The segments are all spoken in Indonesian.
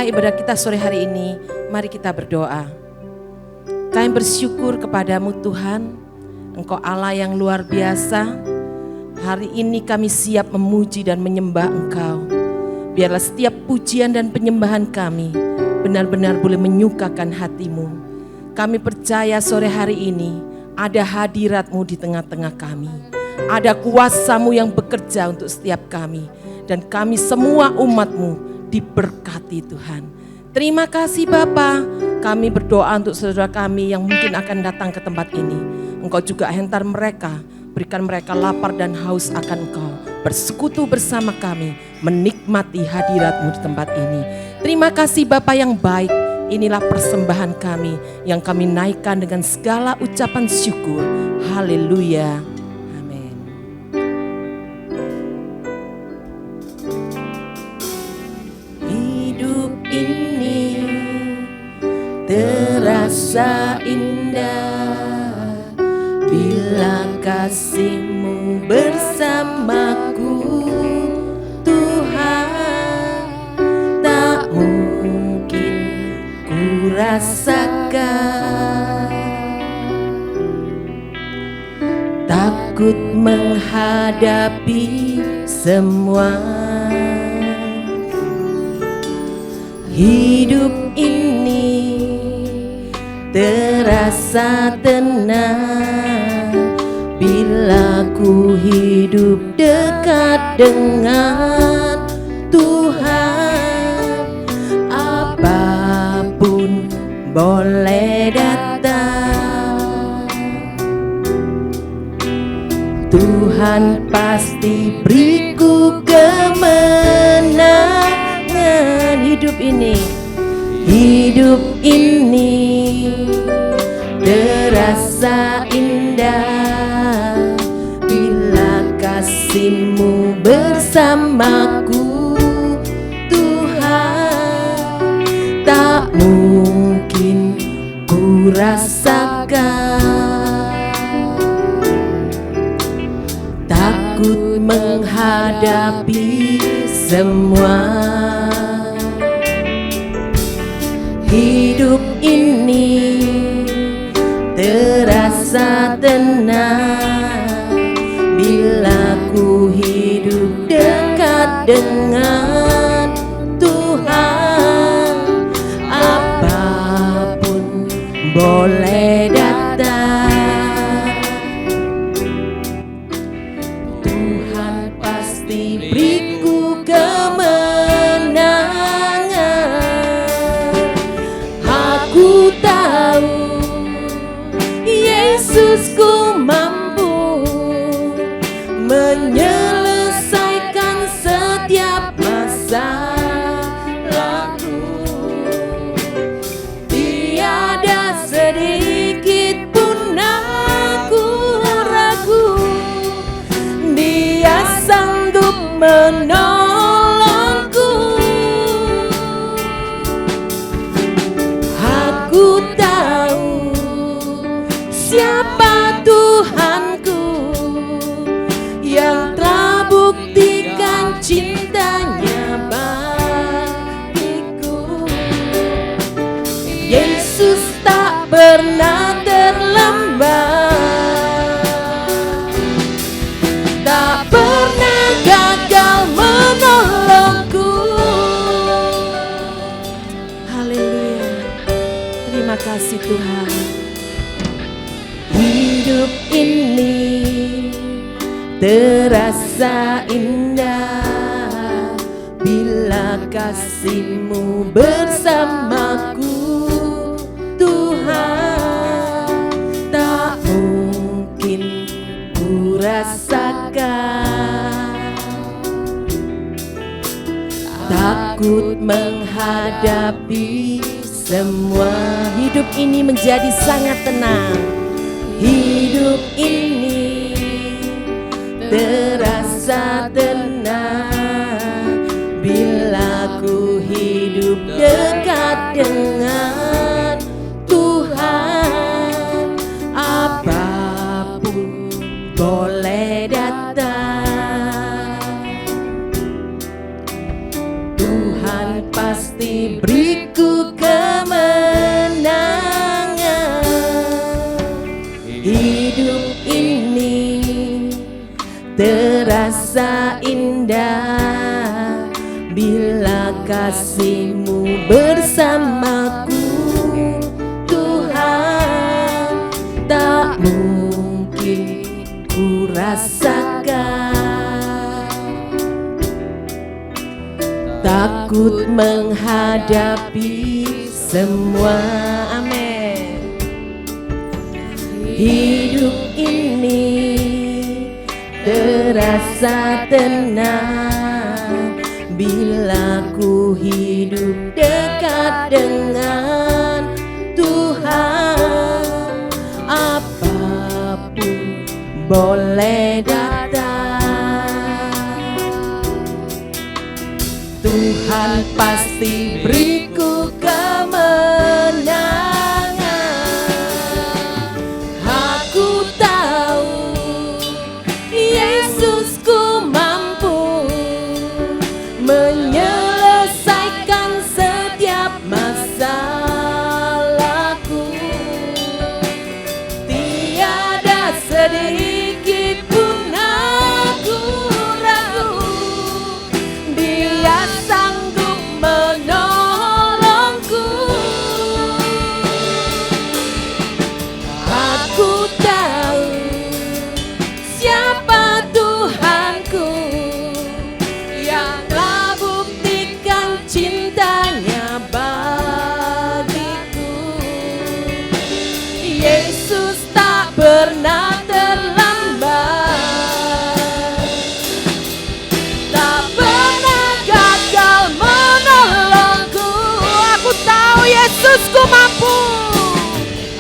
memulai ibadah kita sore hari ini, mari kita berdoa. Kami bersyukur kepadamu Tuhan, Engkau Allah yang luar biasa. Hari ini kami siap memuji dan menyembah Engkau. Biarlah setiap pujian dan penyembahan kami benar-benar boleh menyukakan hati-Mu. Kami percaya sore hari ini ada hadirat-Mu di tengah-tengah kami. Ada kuasa-Mu yang bekerja untuk setiap kami. Dan kami semua umat-Mu diberkati Tuhan. Terima kasih Bapa. Kami berdoa untuk saudara kami yang mungkin akan datang ke tempat ini. Engkau juga hentar mereka, berikan mereka lapar dan haus akan Engkau. Bersekutu bersama kami, menikmati hadirat-Mu di tempat ini. Terima kasih Bapa yang baik. Inilah persembahan kami yang kami naikkan dengan segala ucapan syukur. Haleluya. Amin. Hidup ini terasa indah bila kasih-Mu bersamaku, Tuhan. Tak mungkin ku rasakan takut menghadapi semua. Hidup ini terasa tenang bila ku hidup dekat dengan Tuhan. Apapun boleh datang, Tuhan pasti beriku kemenangan. Hidup ini terasa indah bila kasih-Mu bersamaku, Tuhan. Tak mungkin ku rasakan takut menghadapi semua. Hidup ini terasa tenang bila ku hidup dekat dengan Tuhan. Apapun boleh datang, Tuhan pasti beriku kemenangan. Aku tahu Yesusku mampu menyelesaikan setiap masalahku. Tiada sedikit pun aku ragu, Dia sanggup menolongku. Aku tahu siapa Tuhanku yang telah buktikan cintanya bagiku. Yesus tak pernah terlambat, tak pernah gagal menolongku. Haleluya. Terima kasih Tuhan. Hidup ini terasa indah bila kasih-Mu bersamaku, Tuhan. Tak mungkin ku rasakan takut menghadapi semua. Hidup ini menjadi sangat tenang. Hidup ini terasa tenang bila ku hidup dekat dengan Tuhan. Apapun boleh datang, Tuhan pasti beri terasa indah bila kasih-Mu bersamaku. Tuhan, tak mungkin ku rasakan takut menghadapi semua. Amin. Hidup ini terasa tenang bila ku hidup dekat dengan Tuhan. Apapun boleh datang, Tuhan pasti beriku kemenangan. Aku tahu Yesusku mampu menyelesaikan setiap masalahku. Tiada sedikit pun aku ragu, Dia sanggup menolongku. Aku tahu siapa Tuhanku yang telah buktikan cintanya bagiku. Yesus tak pernah terlambat, tak pernah gagal menolongku. Aku tahu Yesusku mampu.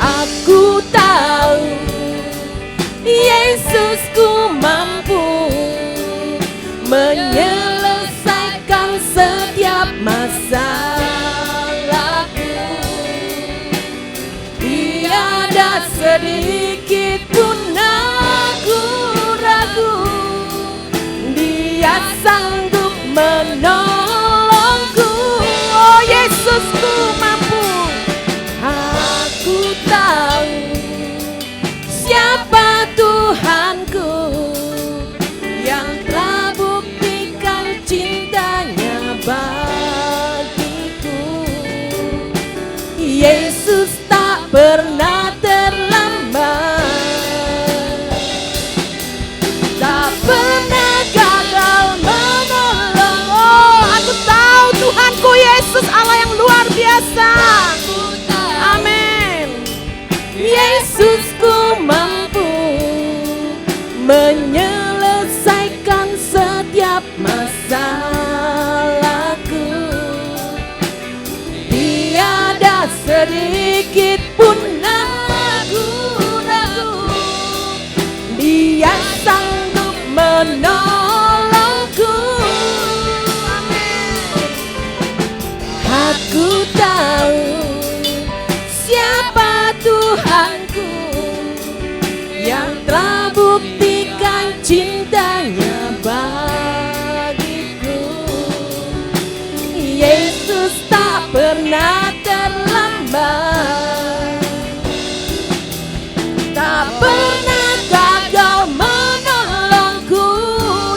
Aku tahu Yesusku mampu menyelesaikan setiap masalahku. Tiada sedikit pun aku ragu, Dia sanggup menolongku. Oh, Yesusku mampu. Aku tahu siapa Tuhanku yang telah buktikan cintanya bagiku. Yesus tak pernah terlambat, tak pernah gagal menolong. Oh, aku tahu Tuhanku Yesus Allah yang luar biasa. Amin. Yesusku mampu menyelesaikan setiap masalahku. Tiada sedikit pun aku ragu, Dia sanggup menolongku. Aku tahu siapa Tuhanku yang telah buktikan cintanya bagiku. Yesus tak pernah terlambat, tak pernah gagal menolongku.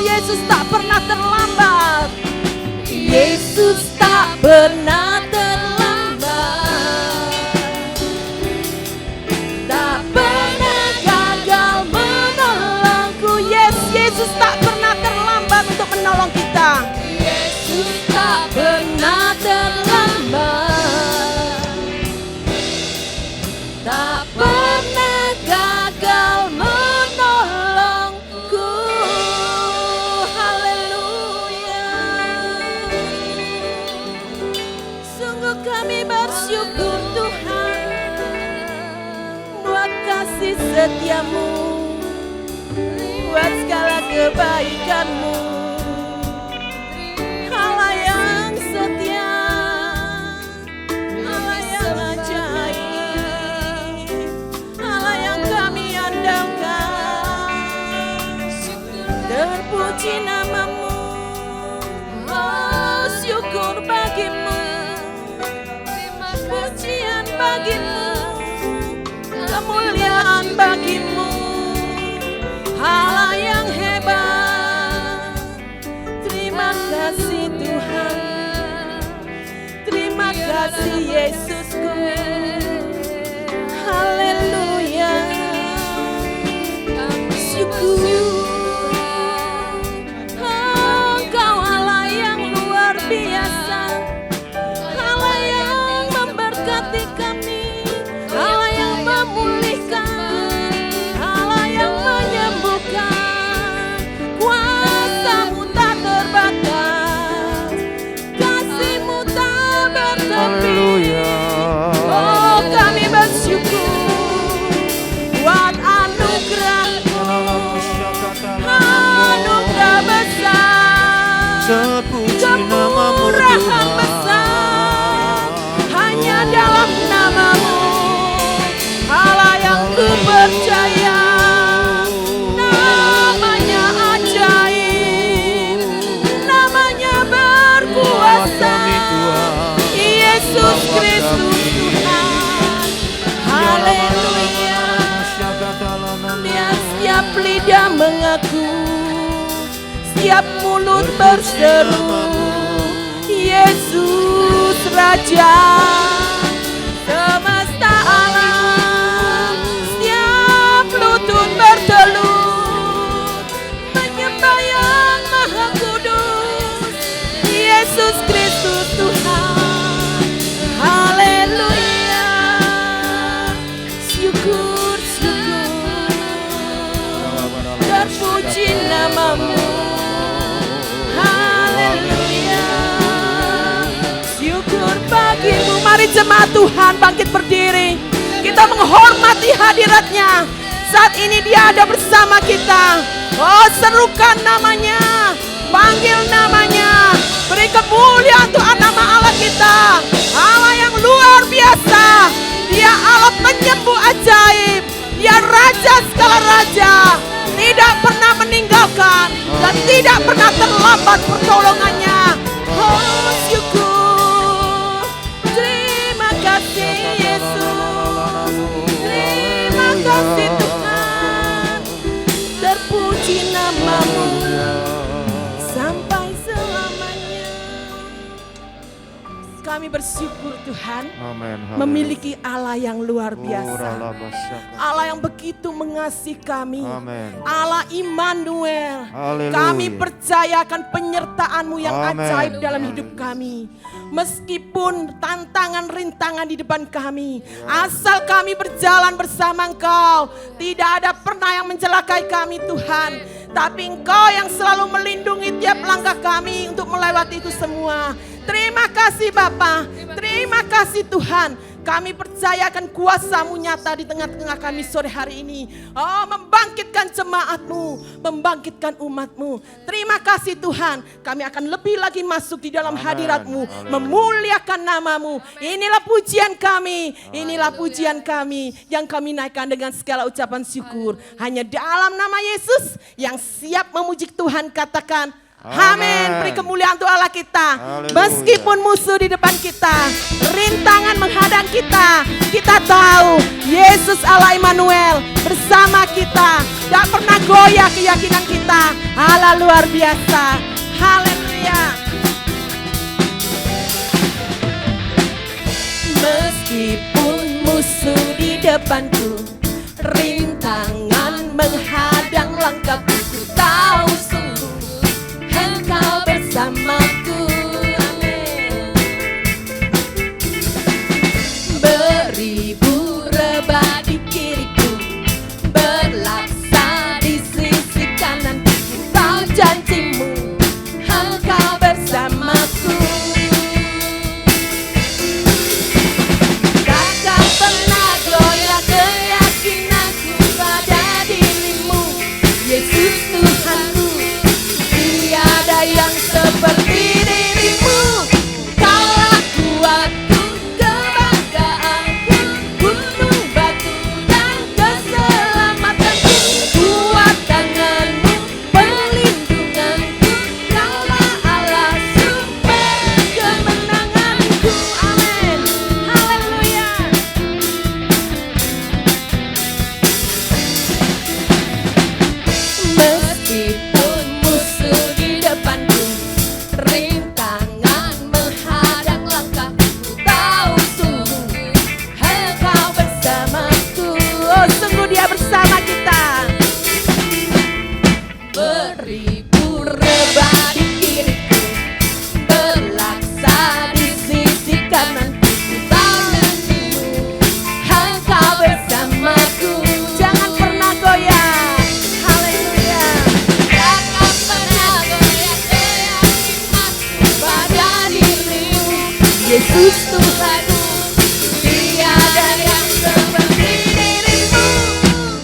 Yesus tak pernah terlambat, Yesus tak pernah terlambat, tak pernah gagal menolongku. Yesus tak pernah terlambat untuk menolong kita. Yesus tak pernah terlambat, tak pernah gagal menolongku. Haleluya. Sungguh kami bersyukur Tuhan buat kasih setia-Mu, buat segala kebaikan-Mu. Allah yang setia, Allah yang ajaib, Allah yang kami andalkan. Terpuji nama-Mu, oh syukur bagi-Mu, pujian bagi-Mu, kemuliaan bagi-Mu. Allah yang hebat, kasih Yesusku. Haleluya. Syukur. Engkau Allah yang luar biasa, Allah yang memberkati kami, Allah yang memulihkan, Allah yang menyembuhkan. Kuasa-Mu tak terbatas, kasih-Mu tak bertepi. Oh, kami bersyukur buat anugerah-Mu, anugerah besar, kemurahan besar hanya dalam nama-Mu, Allah yang ku percaya. Namanya ajaib, namanya berkuasa, Yesus Kristus Tuhan. Haleluya. Biar setiap lidah mengaku, setiap mulut berseru, Yesus Raja semesta alam. Setiap lutut bertelut menyembah yang Maha Kudus, Yesus Kristus Tuhan. Haleluya. Syukur, syukur, terpuji nama-Mu. Haleluya. Syukur bagi-Mu. Mari jemaat Tuhan bangkit berdiri. Kita menghormati hadirat-Nya. Saat ini Dia ada bersama kita. Oh, serukan namanya, panggil namanya, beri kemuliaan untuk nama Allah kita. Allah yang luar biasa. Dia Allah penyembuh ajaib. Dia Raja segala raja, tidak pernah meninggalkan dan tidak pernah terlambat pertolongannya. Oh, syukur. Terima kasih Yesus. Terima kasih Tuhan. Terpuji nama-Mu sampai selamanya. Kami bersyukur Tuhan, memiliki Allah yang luar biasa, Allah yang begitu mengasihi kami, Allah Immanuel. Kami percayakan penyertaan-Mu yang ajaib dalam hidup kami. Meskipun tantangan rintangan di depan kami, asal kami berjalan bersama Engkau, tidak ada pernah yang mencelakai kami Tuhan. Tapi Engkau yang selalu melindungi tiap langkah kami untuk melewati itu semua. Terima kasih Bapa, terima kasih Tuhan. Kami percayakan kuasa-Mu nyata di tengah-tengah kami sore hari ini. Oh, membangkitkan jemaat-Mu, membangkitkan umat-Mu. Terima kasih Tuhan, kami akan lebih lagi masuk di dalam hadirat-Mu, memuliakan nama-Mu. Inilah pujian kami, inilah pujian kami yang kami naikkan dengan segala ucapan syukur. Hanya dalam nama Yesus yang siap memuji Tuhan, katakan amin. Beri kemuliaan untuk Allah kita. Meskipun musuh di depan kita, rintangan menghadang kita, kita tahu Yesus Allah Immanuel bersama kita. Tidak pernah goyah keyakinan kita. Allah luar biasa. Haleluya. Meskipun musuh di depanku, rintangan menghadang langkahku, ku tahu sungguh Engkau bersamaku. Beribu rebah di kiriku, berlaksa di sisi kananku. Kau janji-Mu, Engkau bersamaku. Takkan pernah goyah keyakinanku pada diri-Mu, Yesus Tuhanku. Yesus Tuhanku, tiada yang seperti dirimu.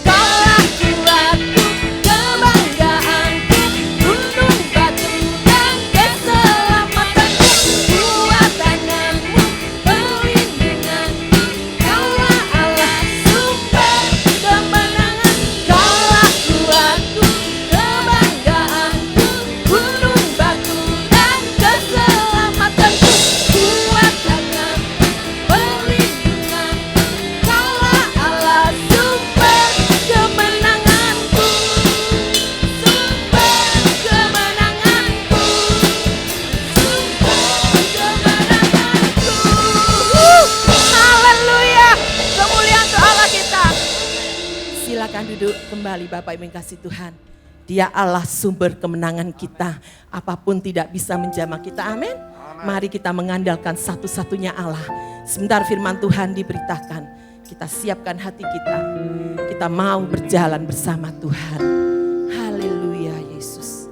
Kaulah kuatku, kebanggaanku, gunung batu dan keselamatanku. Kuat tanganmu, perlindunganku, kaulah Allah sumber kemenangan. Kaulah kuatku, kebanggaanku, gunung batu dan keselamatanku. Kuat tanganmu, perlindunganku, kaulah Allah sumber kemenanganku. Sumber kemenanganku, sumber kemenanganku. Haleluya, kemuliaan untuk Allah kita. Silakan duduk kembali Bapak Ibu yang kasih Tuhan. Dia Allah sumber kemenangan kita. Apapun tidak bisa menjamah kita. Amin. Mari kita mengandalkan satu-satunya Allah. Sebentar firman Tuhan diberitakan. Kita siapkan hati kita. Kita mau berjalan bersama Tuhan. Haleluya Yesus.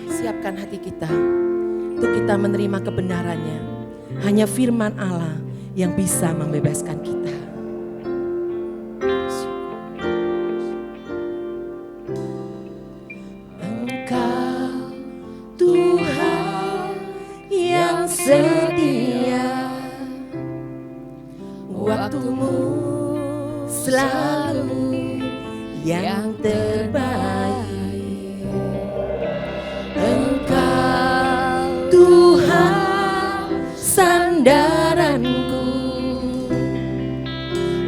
Siapkan hati kita untuk kita menerima kebenarannya. Hanya firman Allah yang bisa membebaskan kita. Engkau Tuhan yang setia, waktumu selalu yang terbaik. Engkau Tuhan sandaranku,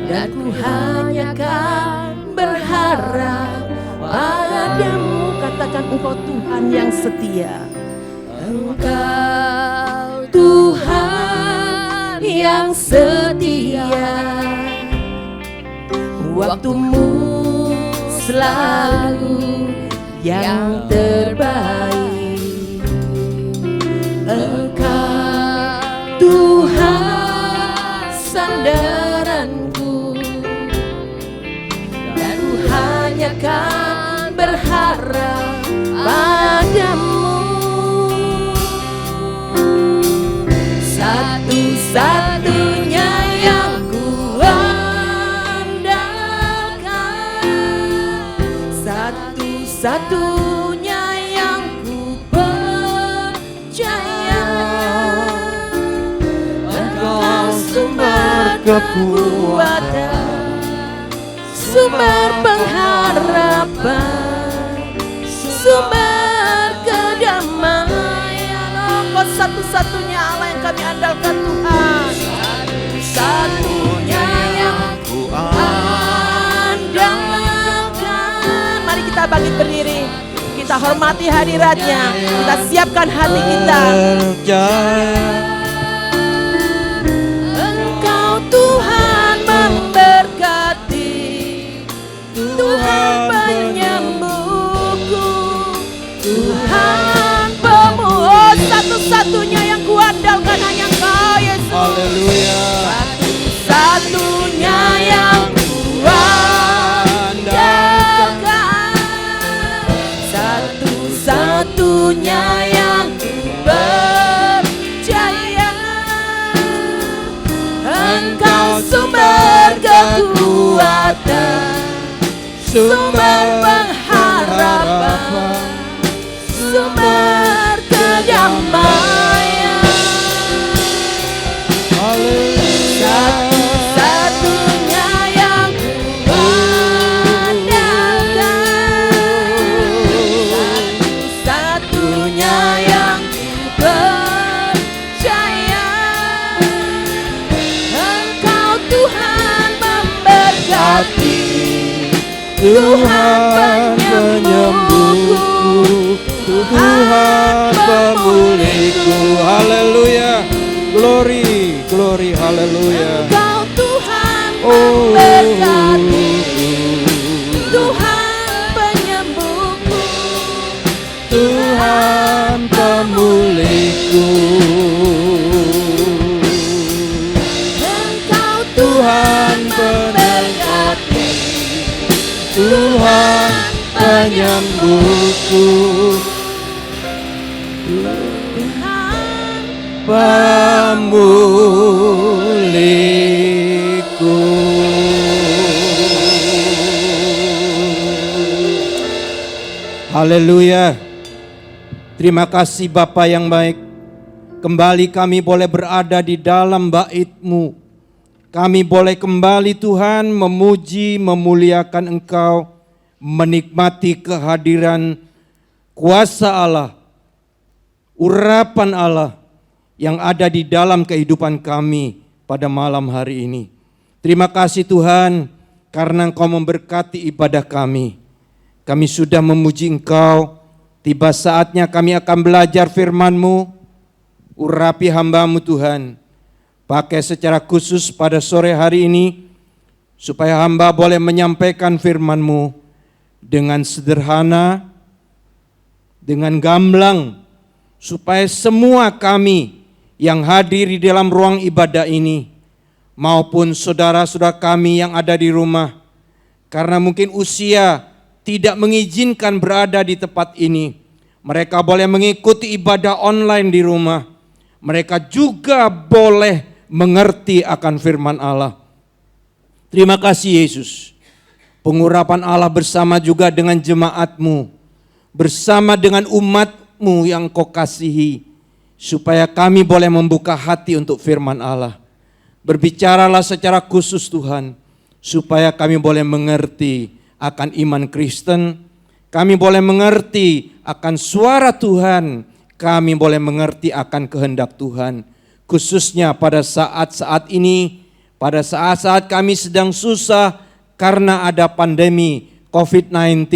dan ku hanya kan berharap padamu. Katakan Engkau Tuhan yang setia. Engkau Tuhan yang setia, waktumu selalu yang terbaik. Engkau Tuhan sandaranku, dan ku hanya kan berharap padamu. Satu-satunya yang ku andalkan, satu-satunya yang ku percaya. Engkau sumber kekuatan, sumber pengharapan, sumber kedamaian. Engkau satu-satunya Allah yang kami andalkan Tuhan. Satu-satunya yang ku andalkan. Mari kita bangkit berdiri. Kita hormati hadiratnya. Kita siapkan hati kita. Engkau Tuhan memberkati, Tuhan penyembuhku, Tuhan pemuhus. Satu-satunya yang ku andalkan hanya Engkau Yesus. Haleluya. Satu-satunya yang ku andalkan, satu-satunya yang ku percaya. Engkau sumber kekuatan, sumber pengharapan, sumber kedamaian. Satu-satunya yang ku andalkan, satu-satunya yang ku percaya. Engkau Tuhan memberkati, Tuhan penyembuhku, Tuhan pemulihku. Haleluya. Glory, glory, haleluya. Engkau Tuhan memberkati, Tuhan penyembuhku, Tuhan pemulihku. Engkau Tuhan memberkati, Tuhan penyembuhku. Pemuliku. Haleluya. Terima kasih Bapa yang baik. Kembali kami boleh berada di dalam bait-Mu. Kami boleh kembali Tuhan memuji, memuliakan Engkau, menikmati kehadiran kuasa Allah, urapan Allah yang ada di dalam kehidupan kami pada malam hari ini. Terima kasih Tuhan karena Engkau memberkati ibadah kami. Kami sudah memuji Engkau, tiba saatnya kami akan belajar firman-Mu. Urapi hamba-Mu Tuhan, pakai secara khusus pada sore hari ini, supaya hamba boleh menyampaikan firman-Mu dengan sederhana, dengan gamblang, supaya semua kami yang hadir di dalam ruang ibadah ini, maupun saudara-saudara kami yang ada di rumah, karena mungkin usia tidak mengizinkan berada di tempat ini, mereka boleh mengikuti ibadah online di rumah. Mereka juga boleh mengerti akan firman Allah. Terima kasih Yesus. Pengurapan Allah bersama juga dengan jemaat-Mu, bersama dengan umat-Mu yang Kau kasihi, supaya kami boleh membuka hati untuk firman Allah. Berbicaralah secara khusus Tuhan, supaya kami boleh mengerti akan iman Kristen, kami boleh mengerti akan suara Tuhan, kami boleh mengerti akan kehendak Tuhan. Khususnya pada saat-saat ini, pada saat-saat kami sedang susah karena ada pandemi COVID-19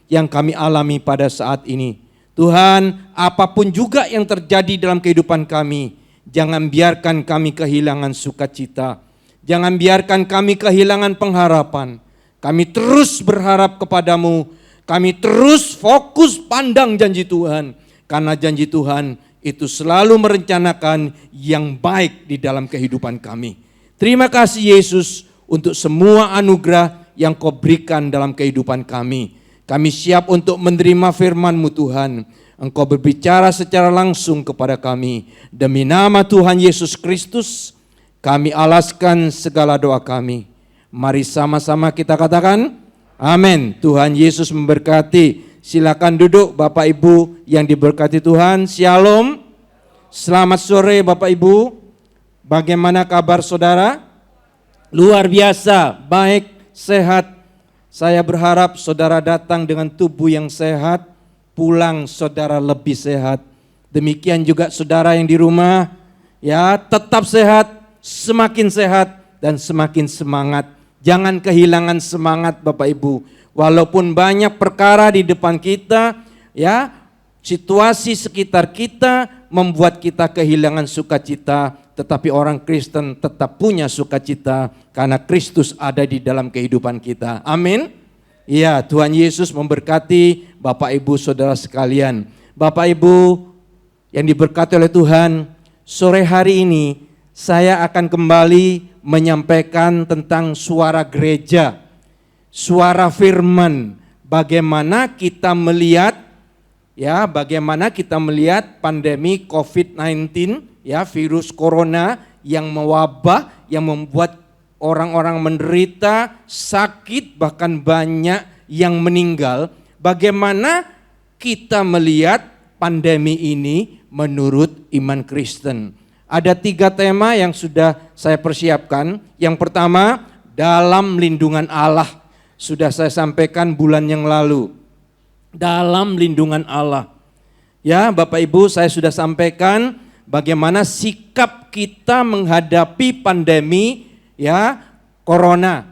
yang kami alami pada saat ini. Tuhan, apapun juga yang terjadi dalam kehidupan kami, jangan biarkan kami kehilangan sukacita, jangan biarkan kami kehilangan pengharapan. Kami terus berharap kepadamu, kami terus fokus pandang janji Tuhan, karena janji Tuhan itu selalu merencanakan yang baik di dalam kehidupan kami. Terima kasih Yesus untuk semua anugerah yang Kau berikan dalam kehidupan kami. Kami siap untuk menerima firman-Mu Tuhan. Engkau berbicara secara langsung kepada kami. Demi nama Tuhan Yesus Kristus, kami alaskan segala doa kami. Mari sama-sama kita katakan, amin. Tuhan Yesus memberkati. Silakan duduk Bapak Ibu yang diberkati Tuhan. Shalom. Selamat sore Bapak Ibu. Bagaimana kabar saudara? Luar biasa, baik, sehat. Saya berharap saudara datang dengan tubuh yang sehat, pulang saudara lebih sehat. Demikian juga saudara yang di rumah, ya tetap sehat, semakin sehat dan semakin semangat. Jangan kehilangan semangat Bapak Ibu. Walaupun banyak perkara di depan kita, ya, situasi sekitar kita membuat kita kehilangan sukacita, tetapi orang Kristen tetap punya sukacita karena Kristus ada di dalam kehidupan kita. Amin. Ya, Tuhan Yesus memberkati Bapak Ibu saudara sekalian. Bapak Ibu yang diberkati oleh Tuhan, sore hari ini saya akan kembali menyampaikan tentang suara gereja, suara firman, bagaimana kita melihat, ya, bagaimana kita melihat pandemi COVID-19, ya, virus corona yang mewabah, yang membuat orang-orang menderita, sakit, bahkan banyak yang meninggal. Bagaimana kita melihat pandemi ini menurut iman Kristen? Ada 3 tema yang sudah saya persiapkan. Yang pertama, dalam lindungan Allah. Sudah saya sampaikan bulan yang lalu. Dalam lindungan Allah. Ya, Bapak Ibu, saya sudah sampaikan bagaimana sikap kita menghadapi pandemi, ya, corona.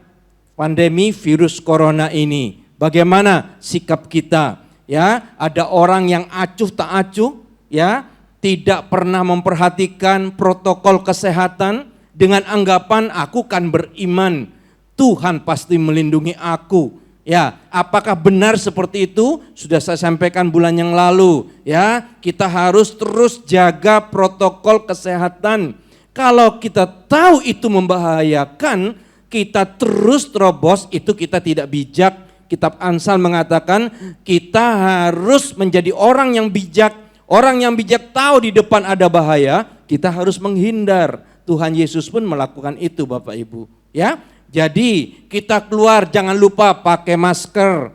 Pandemi virus corona ini. Bagaimana sikap kita? Ya, ada orang yang acuh tak acuh, ya, tidak pernah memperhatikan protokol kesehatan dengan anggapan aku kan beriman, Tuhan pasti melindungi aku. Ya, apakah benar seperti itu? Sudah saya sampaikan bulan yang lalu, ya. Kita harus terus jaga protokol kesehatan. Kalau kita tahu itu membahayakan, kita terus terobos, itu kita tidak bijak. Kitab Amsal mengatakan kita harus menjadi orang yang bijak, Orang yang bijak tahu di depan ada bahaya, kita harus menghindar. Tuhan Yesus pun melakukan itu Bapak Ibu. Ya, jadi kita keluar jangan lupa pakai masker.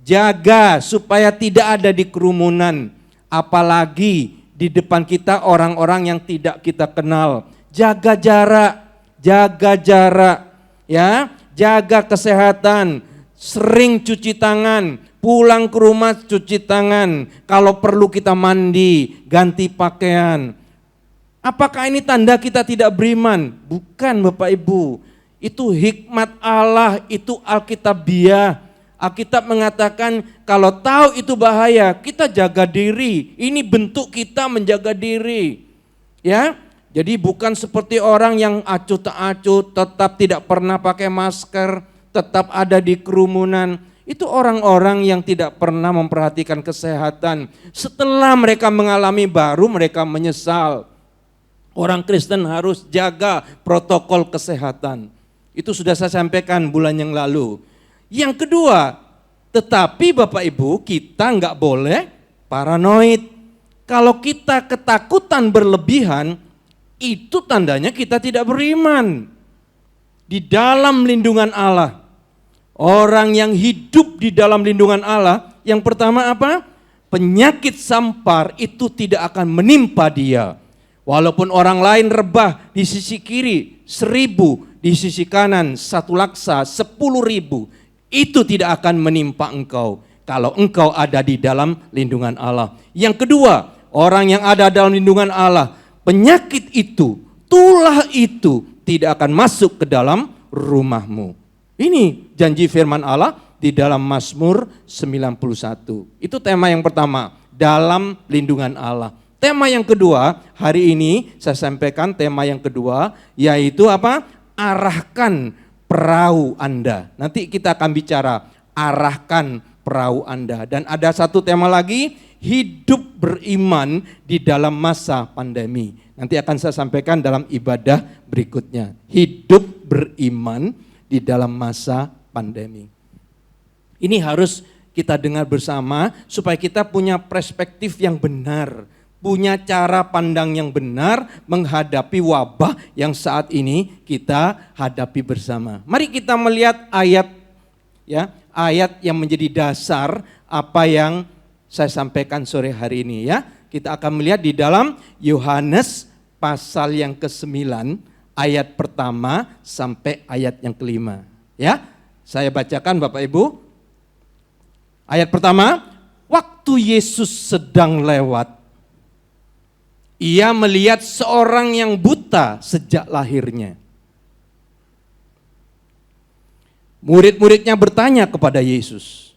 Jaga supaya tidak ada di kerumunan. Apalagi di depan kita orang-orang yang tidak kita kenal. Jaga jarak, ya, jaga kesehatan, sering cuci tangan, pulang ke rumah cuci tangan, kalau perlu kita mandi, ganti pakaian. Apakah ini tanda kita tidak beriman? Bukan Bapak Ibu, itu hikmat Allah, itu Alkitabiah. Alkitab mengatakan kalau tahu itu bahaya, kita jaga diri. Ini bentuk kita menjaga diri. Ya, jadi bukan seperti orang yang acuh tak acuh, tetap tidak pernah pakai masker, tetap ada di kerumunan. Itu orang-orang yang tidak pernah memperhatikan kesehatan. Setelah mereka mengalami baru mereka menyesal. Orang Kristen harus jaga protokol kesehatan. Itu sudah saya sampaikan bulan yang lalu. Yang kedua, tetapi Bapak Ibu, kita nggak boleh paranoid. Kalau kita ketakutan berlebihan, itu tandanya kita tidak beriman. Di dalam lindungan Allah, orang yang hidup di dalam lindungan Allah, yang pertama apa? Penyakit sampar itu tidak akan menimpa dia. Walaupun orang lain rebah di sisi kiri 1.000, di sisi kanan 1 laksa 10.000, itu tidak akan menimpa engkau kalau engkau ada di dalam lindungan Allah. Yang kedua, orang yang ada dalam lindungan Allah, penyakit itu, tulah itu tidak akan masuk ke dalam rumahmu. Ini janji firman Allah di dalam Mazmur 91. Itu tema yang pertama, dalam lindungan Allah. Tema yang kedua, hari ini saya sampaikan tema yang kedua, yaitu apa? Arahkan perahu Anda. Nanti kita akan bicara arahkan perahu Anda. Dan ada satu tema lagi, hidup beriman di dalam masa pandemi. Nanti akan saya sampaikan dalam ibadah berikutnya. Hidup beriman di dalam masa pandemi. Ini harus kita dengar bersama supaya kita punya perspektif yang benar. Punya cara pandang yang benar menghadapi wabah yang saat ini kita hadapi bersama. Mari kita melihat ayat, ya, ayat yang menjadi dasar apa yang saya sampaikan sore hari ini, ya. Kita akan melihat di dalam Yohanes pasal yang ke-9 ayat pertama sampai ayat yang kelima, ya. Saya bacakan Bapak Ibu. Ayat pertama, waktu Yesus sedang lewat, ia melihat seorang yang buta sejak lahirnya. Murid-muridnya bertanya kepada Yesus,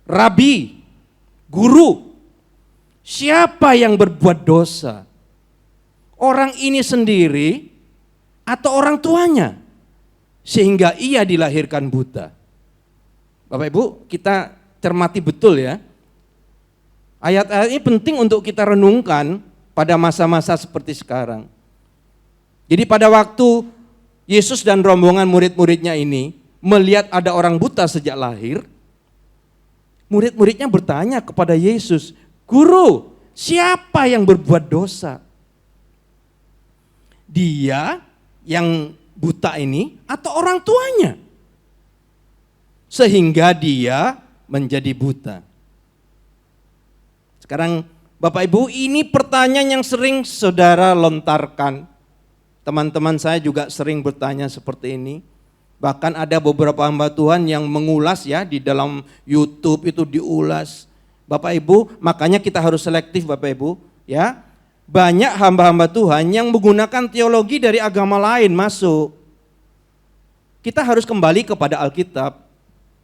Rabi, Guru, siapa yang berbuat dosa? Orang ini sendiri atau orang tuanya? Sehingga ia dilahirkan buta. Bapak Ibu, kita cermati betul ya. Ayat-ayat ini penting untuk kita renungkan pada masa-masa seperti sekarang. Jadi pada waktu Yesus dan rombongan murid-muridnya ini melihat ada orang buta sejak lahir, murid-muridnya bertanya kepada Yesus, Guru, siapa yang berbuat dosa? Dia yang buta ini atau orang tuanya? Sehingga dia menjadi buta. Sekarang Bapak Ibu, ini pertanyaan yang sering saudara lontarkan. Teman-teman saya juga sering bertanya seperti ini. Bahkan ada beberapa hamba Tuhan yang mengulas ya di dalam YouTube itu diulas. Bapak Ibu, makanya kita harus selektif Bapak Ibu, ya. Banyak hamba-hamba Tuhan yang menggunakan teologi dari agama lain masuk. Kita harus kembali kepada Alkitab.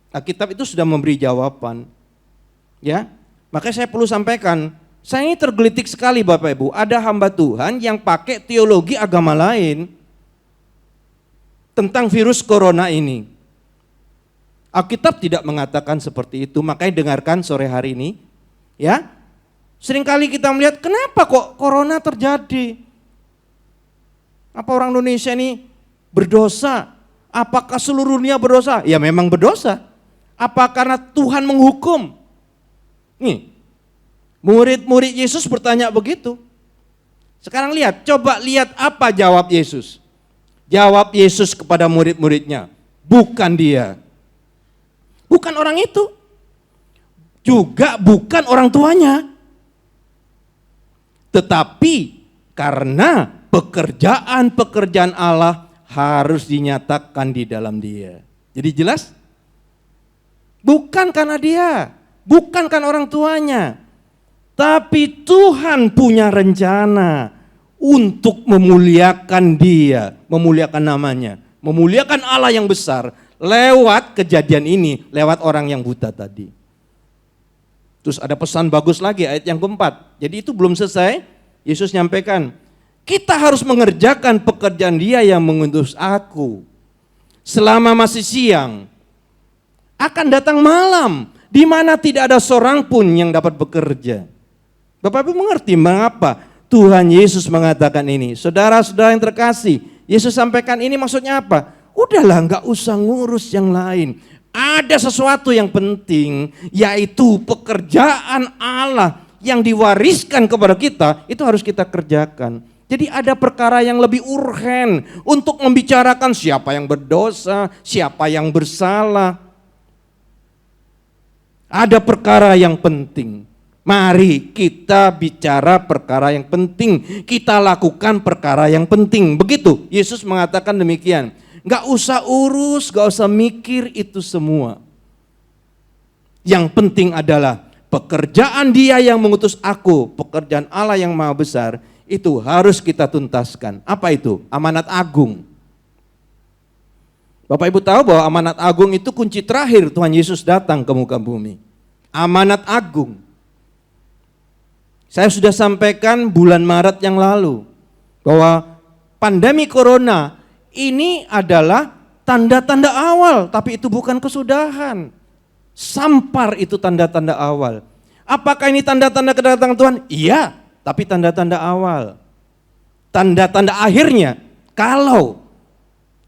Alkitab itu sudah memberi jawaban. Ya. Makanya saya perlu sampaikan, saya ini tergelitik sekali Bapak Ibu, ada hamba Tuhan yang pakai teologi agama lain tentang virus corona ini. Alkitab tidak mengatakan seperti itu, makanya dengarkan sore hari ini. Ya, seringkali kita melihat kenapa kok corona terjadi? Apa orang Indonesia ini berdosa? Apakah seluruh dunia berdosa? Ya memang berdosa. Apa karena Tuhan menghukum? Nih, Murid-murid Yesus bertanya begitu. Sekarang lihat, coba lihat apa jawab Yesus. Jawab Yesus kepada murid-muridnya, bukan dia. Bukan orang itu. Juga bukan orang tuanya. Tetapi karena pekerjaan-pekerjaan Allah harus dinyatakan di dalam dia. Jadi jelas? Bukan karena dia, bukan karena orang tuanya. Tapi Tuhan punya rencana untuk memuliakan dia, memuliakan namanya, memuliakan Allah yang besar lewat kejadian ini, lewat orang yang buta tadi. Terus ada pesan bagus lagi ayat yang keempat. Jadi itu belum selesai, Yesus nyampaikan, kita harus mengerjakan pekerjaan dia yang mengutus aku. Selama masih siang, akan datang malam, di mana tidak ada seorang pun yang dapat bekerja. Bapak Ibu mengerti mengapa Tuhan Yesus mengatakan ini? Saudara-saudara yang terkasih, Yesus sampaikan ini maksudnya apa? Udahlah, nggak usah ngurus yang lain. Ada sesuatu yang penting, yaitu pekerjaan Allah yang diwariskan kepada kita, itu harus kita kerjakan. Jadi ada perkara yang lebih urgen untuk membicarakan siapa yang berdosa, siapa yang bersalah. Ada perkara yang penting. Mari kita bicara perkara yang penting, kita lakukan perkara yang penting. Begitu Yesus mengatakan demikian. Gak usah urus, gak usah mikir itu semua. Yang penting adalah pekerjaan dia yang mengutus aku, pekerjaan Allah yang maha besar, itu harus kita tuntaskan. Apa itu? Amanat agung. Bapak Ibu tahu bahwa amanat agung itu kunci terakhir Tuhan Yesus datang ke muka bumi. Amanat agung. Saya sudah sampaikan bulan Maret yang lalu bahwa pandemi corona ini adalah tanda-tanda awal, tapi itu bukan kesudahan. Sampar itu tanda-tanda awal. Apakah ini tanda-tanda kedatangan Tuhan? Iya, tapi tanda-tanda awal. Tanda-tanda akhirnya, kalau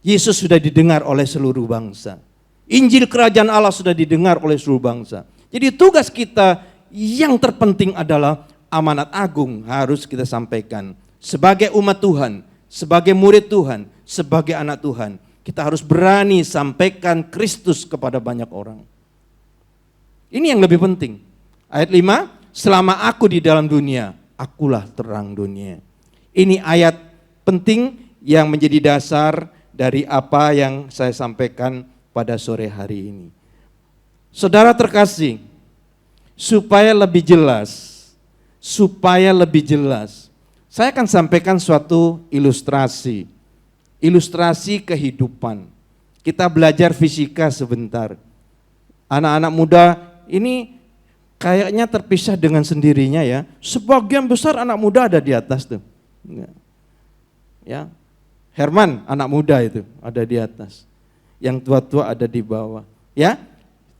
Yesus sudah didengar oleh seluruh bangsa. Injil kerajaan Allah sudah didengar oleh seluruh bangsa. Jadi tugas kita yang terpenting adalah amanat agung harus kita sampaikan. Sebagai umat Tuhan, sebagai murid Tuhan, sebagai anak Tuhan, kita harus berani sampaikan Kristus kepada banyak orang. Ini yang lebih penting. Ayat 5, selama aku di dalam dunia, akulah terang dunia. Ini ayat penting yang menjadi dasar dari apa yang saya sampaikan pada sore hari ini. Saudara terkasih, supaya lebih jelas, saya akan sampaikan suatu ilustrasi. Ilustrasi kehidupan. Kita belajar fisika sebentar. Anak-anak muda ini kayaknya terpisah dengan sendirinya ya. Sebagian besar anak muda ada di atas tuh. Ya. Herman anak muda itu ada di atas. Yang tua-tua ada di bawah. Ya.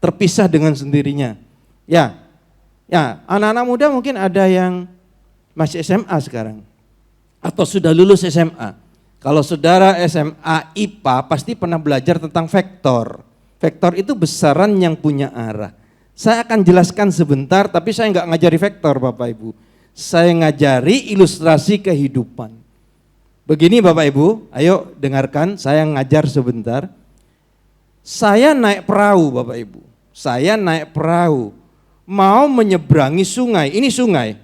Terpisah dengan sendirinya. Ya. Ya, anak-anak muda mungkin ada yang masih SMA sekarang. Atau sudah lulus SMA. Kalau saudara SMA IPA pasti pernah belajar tentang vektor. Vektor itu besaran yang punya arah. Saya akan jelaskan sebentar, tapi saya nggak ngajari vektor Bapak Ibu. Saya ngajari ilustrasi kehidupan. Begini Bapak Ibu, ayo dengarkan, saya ngajar sebentar. Saya naik perahu Bapak Ibu. Saya naik perahu, mau menyeberangi sungai. Ini sungai.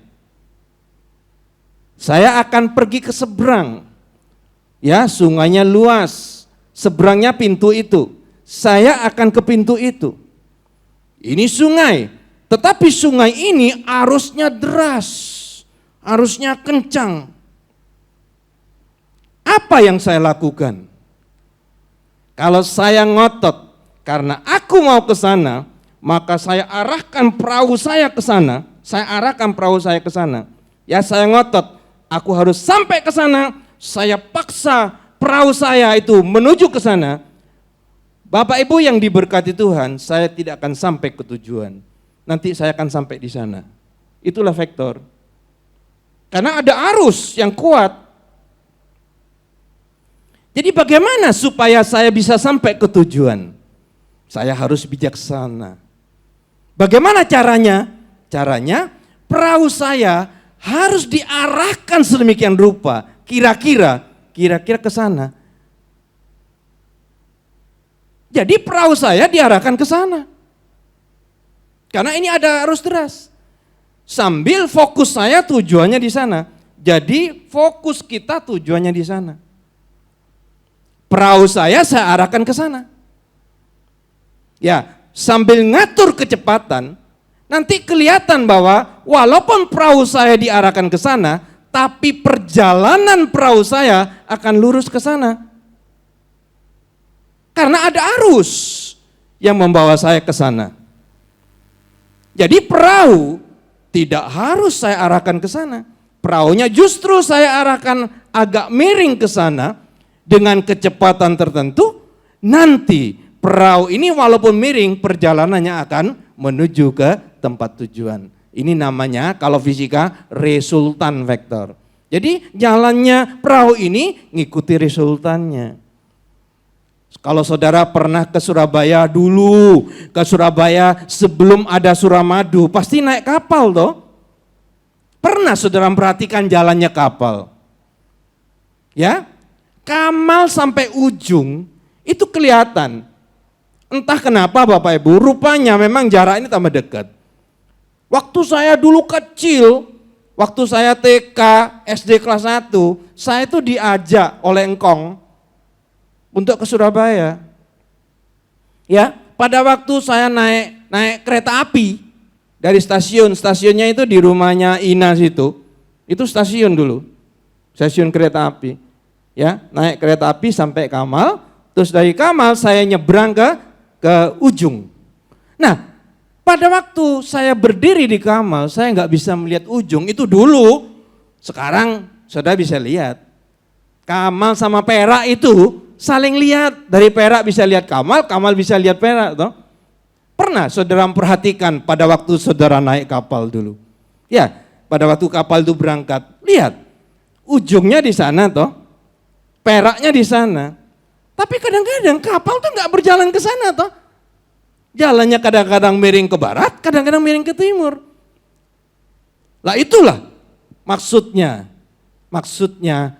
Saya akan pergi ke seberang. Ya, sungainya luas, seberangnya pintu itu. Saya akan ke pintu itu. Ini sungai, tetapi sungai ini arusnya deras, arusnya kencang. Apa yang saya lakukan? Kalau saya ngotot karena aku mau ke sana, maka saya arahkan perahu saya ke sana. Ya, saya ngotot, aku harus sampai ke sana. Saya paksa perahu saya itu menuju ke sana. Bapak Ibu yang diberkati Tuhan, saya tidak akan sampai ke tujuan. Nanti saya akan sampai di sana. Itulah vektor. Karena ada arus yang kuat. Jadi bagaimana supaya saya bisa sampai ke tujuan? Saya harus bijaksana. Bagaimana caranya? Caranya perahu saya harus diarahkan sedemikian rupa, kira-kira ke sana. Jadi perahu saya diarahkan ke sana. Karena ini ada arus deras. Sambil fokus saya tujuannya di sana. Jadi fokus kita tujuannya di sana. Perahu saya arahkan ke sana. Ya, sambil ngatur kecepatan, nanti kelihatan bahwa walaupun perahu saya diarahkan ke sana, tapi perjalanan perahu saya akan lurus ke sana. Karena ada arus yang membawa saya ke sana. Jadi perahu tidak harus saya arahkan ke sana. Perahunya justru saya arahkan agak miring ke sana dengan kecepatan tertentu. Nanti perahu ini walaupun miring, perjalanannya akan menuju ke tempat tujuan. Ini namanya kalau fisika resultan vektor. Jadi jalannya perahu ini ngikuti resultannya. Kalau saudara pernah ke Surabaya dulu, ke Surabaya sebelum ada Suramadu, pasti naik kapal toh. Pernah saudara perhatikan jalannya kapal? Ya, Kamal sampai ujung itu kelihatan. Entah kenapa Bapak Ibu, rupanya memang jarak ini tambah dekat. Waktu saya dulu kecil, waktu saya TK, SD kelas 1, saya itu diajak oleh engkong untuk ke Surabaya. Ya, pada waktu saya naik kereta api dari stasiunnya itu di rumahnya Ina situ. Itu stasiun dulu. Stasiun kereta api. Ya, naik kereta api sampai Kamal, terus dari Kamal saya nyebrang ke ujung. Nah, pada waktu saya berdiri di Kamal, saya nggak bisa melihat ujung itu dulu. Sekarang saudara bisa lihat. Kamal sama Perak itu saling lihat, dari Perak bisa lihat Kamal, Kamal bisa lihat Perak toh. Pernah saudara memperhatikan pada waktu saudara naik kapal dulu? Ya, pada waktu kapal itu berangkat, lihat ujungnya di sana toh, Peraknya di sana. Tapi kadang-kadang kapal tuh nggak berjalan ke sana toh. Jalannya kadang-kadang miring ke barat, kadang-kadang miring ke timur. Lah itulah maksudnya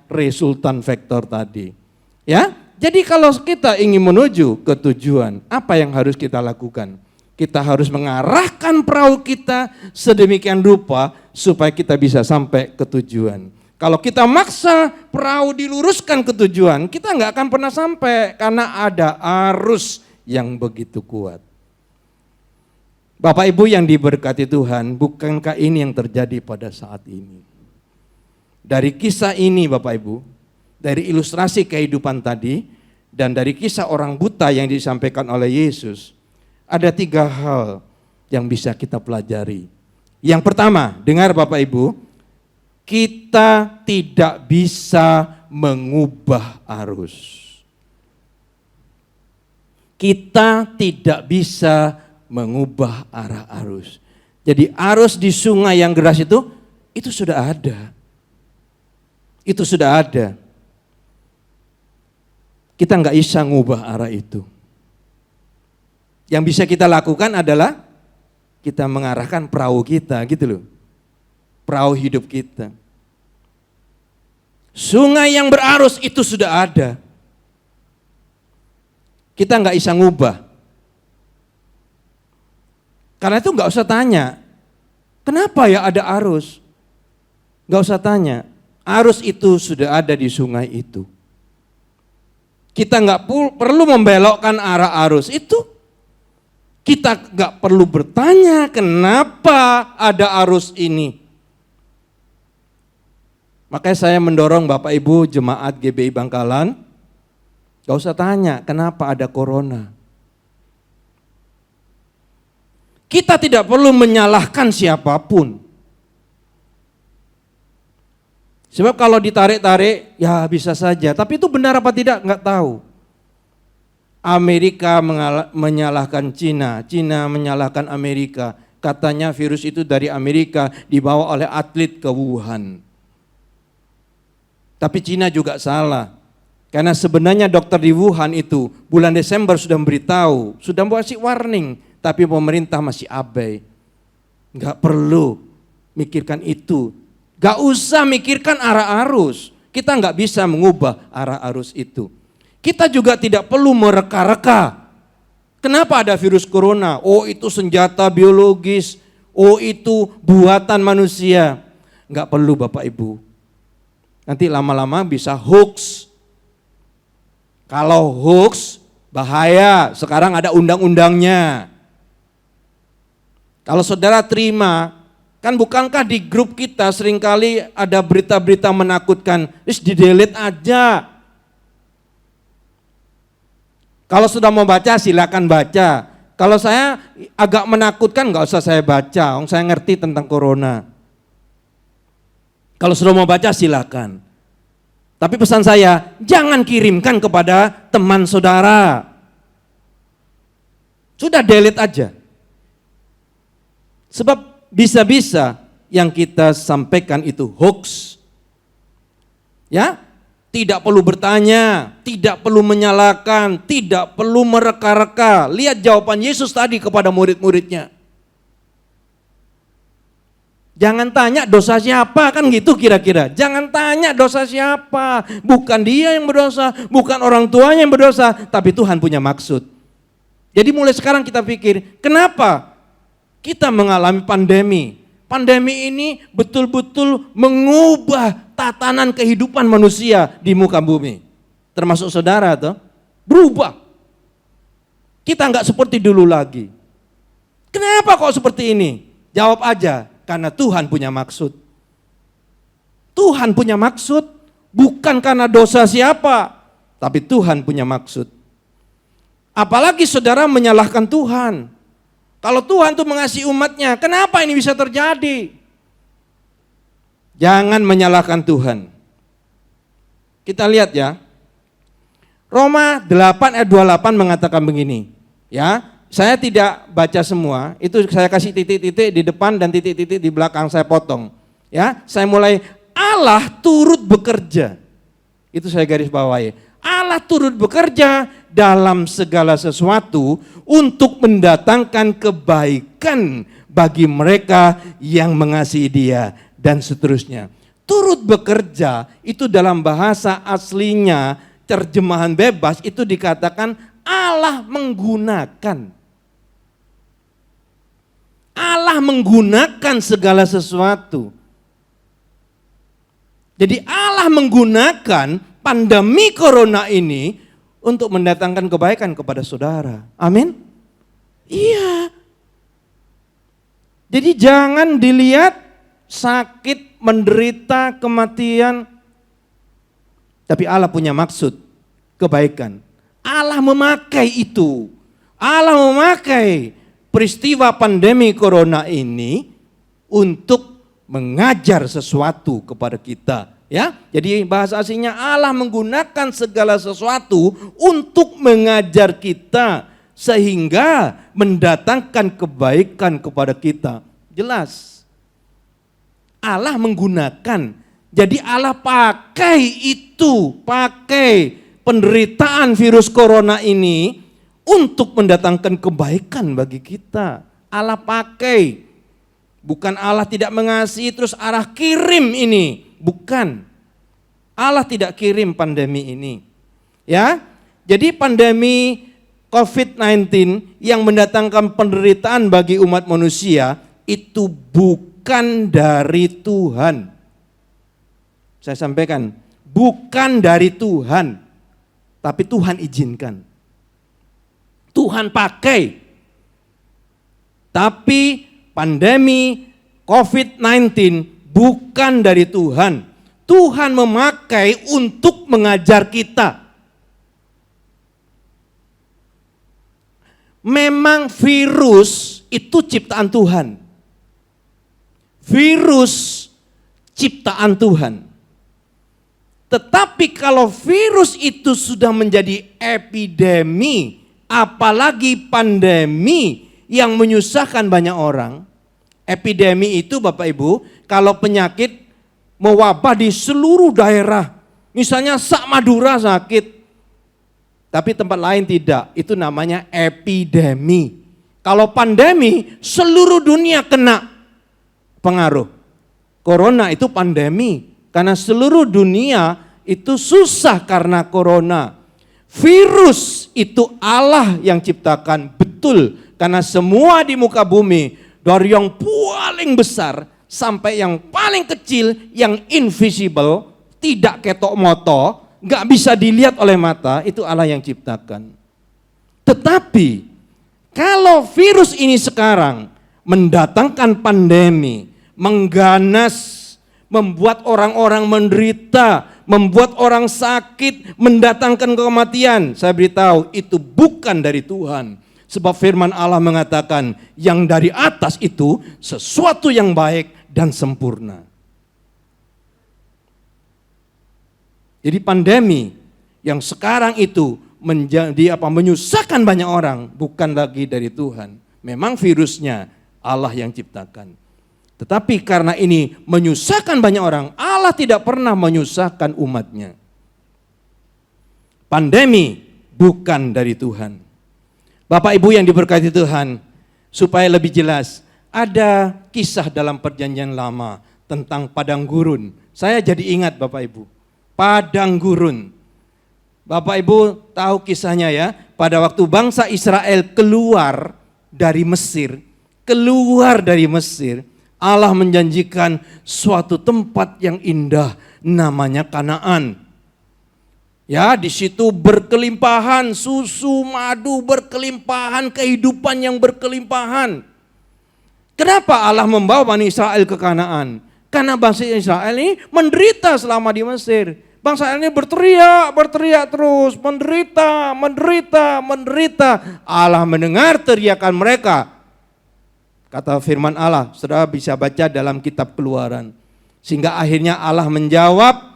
resultan vektor tadi. Ya, jadi kalau kita ingin menuju ke tujuan, apa yang harus kita lakukan? Kita harus mengarahkan perahu kita sedemikian rupa supaya kita bisa sampai ke tujuan. Kalau kita maksa perahu diluruskan ke tujuan, kita nggak akan pernah sampai karena ada arus yang begitu kuat. Bapak Ibu yang diberkati Tuhan, bukankah ini yang terjadi pada saat ini? Dari kisah ini Bapak Ibu, dari ilustrasi kehidupan tadi, dan dari kisah orang buta yang disampaikan oleh Yesus, ada 3 hal yang bisa kita pelajari. Yang pertama, dengar Bapak Ibu, kita tidak bisa mengubah arus. Kita tidak bisa mengubah arah arus. Jadi arus di sungai yang deras itu sudah ada. Itu sudah ada. Kita nggak bisa ngubah arah itu. Yang bisa kita lakukan adalah kita mengarahkan perahu kita gitu loh. Perahu hidup kita. Sungai yang berarus itu sudah ada. Kita nggak bisa ngubah. Karena itu nggak usah tanya, kenapa ya ada arus? Nggak usah tanya, arus itu sudah ada di sungai itu. Kita nggak perlu membelokkan arah arus itu. Kita nggak perlu bertanya kenapa ada arus ini. Makanya saya mendorong Bapak Ibu jemaat GBI Bangkalan, gak usah tanya kenapa ada corona. Kita tidak perlu menyalahkan siapapun. Sebab kalau ditarik-tarik ya bisa saja, tapi itu benar apa tidak nggak tahu. Amerika menyalahkan Cina, Cina menyalahkan Amerika. Katanya virus itu dari Amerika dibawa oleh atlet ke Wuhan. Tapi Cina juga salah. Karena sebenarnya dokter di Wuhan itu bulan Desember sudah memberitahu, sudah membuat warning, tapi pemerintah masih abai. Enggak perlu mikirkan itu. Gak usah mikirkan arah arus. Kita nggak bisa mengubah arah arus itu. Kita juga tidak perlu mereka-reka. Kenapa ada virus corona? Oh itu senjata biologis. Oh itu buatan manusia. Nggak perlu Bapak Ibu. Nanti lama-lama bisa hoax. Kalau hoax bahaya. Sekarang ada undang-undangnya. Kalau saudara terima, kan bukankah di grup kita seringkali ada berita-berita menakutkan, di-delete aja. Kalau sudah mau baca silakan baca. Kalau saya agak menakutkan nggak usah saya baca, saya ngerti tentang corona. Kalau sudah mau baca silakan. Tapi pesan saya, jangan kirimkan kepada teman saudara. Sudah delete aja. Sebab bisa-bisa yang kita sampaikan itu hoax. Ya, tidak perlu bertanya, tidak perlu menyalahkan, tidak perlu mereka-reka. Lihat jawaban Yesus tadi kepada murid-muridnya. Jangan tanya dosa siapa, kan gitu kira-kira. Jangan tanya dosa siapa. Bukan dia yang berdosa, bukan orang tuanya yang berdosa, tapi Tuhan punya maksud. Jadi mulai sekarang kita pikir, kenapa kita mengalami pandemi? Pandemi ini betul-betul mengubah tatanan kehidupan manusia di muka bumi. Termasuk saudara tuh, berubah. Kita nggak seperti dulu lagi. Kenapa kok seperti ini? Jawab aja, karena Tuhan punya maksud. Tuhan punya maksud, bukan karena dosa siapa, tapi Tuhan punya maksud. Apalagi saudara menyalahkan Tuhan. Kalau Tuhan tuh mengasihi umatnya, kenapa ini bisa terjadi? Jangan menyalahkan Tuhan. Kita lihat ya. Roma 8 ayat 28 mengatakan begini. Ya, saya tidak baca semua, itu saya kasih titik-titik di depan dan titik-titik di belakang saya potong. Ya, saya mulai Allah turut bekerja. Itu saya garis bawahi. Allah turut bekerja dalam segala sesuatu untuk mendatangkan kebaikan bagi mereka yang mengasihi Dia dan seterusnya. Turut bekerja itu dalam bahasa aslinya terjemahan bebas itu dikatakan Allah menggunakan. Allah menggunakan segala sesuatu. Jadi Allah menggunakan pandemi corona ini untuk mendatangkan kebaikan kepada saudara. Amin. Iya. Jadi jangan dilihat sakit, menderita, kematian. Tapi Allah punya maksud kebaikan. Allah memakai itu. Allah memakai peristiwa pandemi corona ini untuk mengajar sesuatu kepada kita. Ya, jadi bahasa aslinya Allah menggunakan segala sesuatu untuk mengajar kita sehingga mendatangkan kebaikan kepada kita. Jelas. Allah menggunakan. Jadi Allah pakai itu, pakai penderitaan virus corona ini untuk mendatangkan kebaikan bagi kita. Allah pakai. Bukan Allah tidak mengasihi terus Allah kirim ini. Bukan. Allah tidak kirim pandemi ini. Ya. Jadi pandemi COVID-19 yang mendatangkan penderitaan bagi umat manusia itu bukan dari Tuhan. Saya sampaikan, bukan dari Tuhan. Tapi Tuhan izinkan. Tuhan pakai. Tapi pandemi COVID-19 bukan dari Tuhan. Tuhan memakai untuk mengajar kita. Memang virus itu ciptaan Tuhan. Virus ciptaan Tuhan. Tetapi kalau virus itu sudah menjadi epidemi, apalagi pandemi yang menyusahkan banyak orang. Epidemi itu Bapak Ibu, kalau penyakit mewabah di seluruh daerah. Misalnya Madura sakit, tapi tempat lain tidak. Itu namanya epidemi. Kalau pandemi, seluruh dunia kena pengaruh. Corona itu pandemi, karena seluruh dunia itu susah karena corona. Virus itu Allah yang ciptakan, betul, karena semua di muka bumi, dari yang paling besar sampai yang paling kecil, yang invisible, tidak ketok moto, gak bisa dilihat oleh mata, itu Allah yang ciptakan. Tetapi kalau virus ini sekarang mendatangkan pandemi, mengganas, membuat orang-orang menderita, membuat orang sakit, mendatangkan kematian, saya beritahu itu bukan dari Tuhan. Sebab firman Allah mengatakan yang dari atas itu sesuatu yang baik dan sempurna. Jadi pandemi yang sekarang itu menyusahkan banyak orang bukan lagi dari Tuhan. Memang virusnya Allah yang ciptakan. Tetapi karena ini menyusahkan banyak orang, Allah tidak pernah menyusahkan umatnya. Pandemi bukan dari Tuhan. Bapak Ibu yang diberkati Tuhan, supaya lebih jelas, ada kisah dalam perjanjian lama tentang padang gurun. Saya jadi ingat Bapak Ibu, padang gurun. Bapak Ibu tahu kisahnya ya, pada waktu bangsa Israel keluar dari Mesir, Allah menjanjikan suatu tempat yang indah namanya Kanaan. Ya, di situ berkelimpahan susu, madu, berkelimpahan kehidupan yang berkelimpahan. Kenapa Allah membawa Bani Israel ke Kanaan? Karena bangsa Israel ini menderita selama di Mesir. Bangsa Israel ini berteriak terus, menderita. Allah mendengar teriakan mereka. Kata firman Allah, saudara bisa baca dalam kitab Keluaran. Sehingga akhirnya Allah menjawab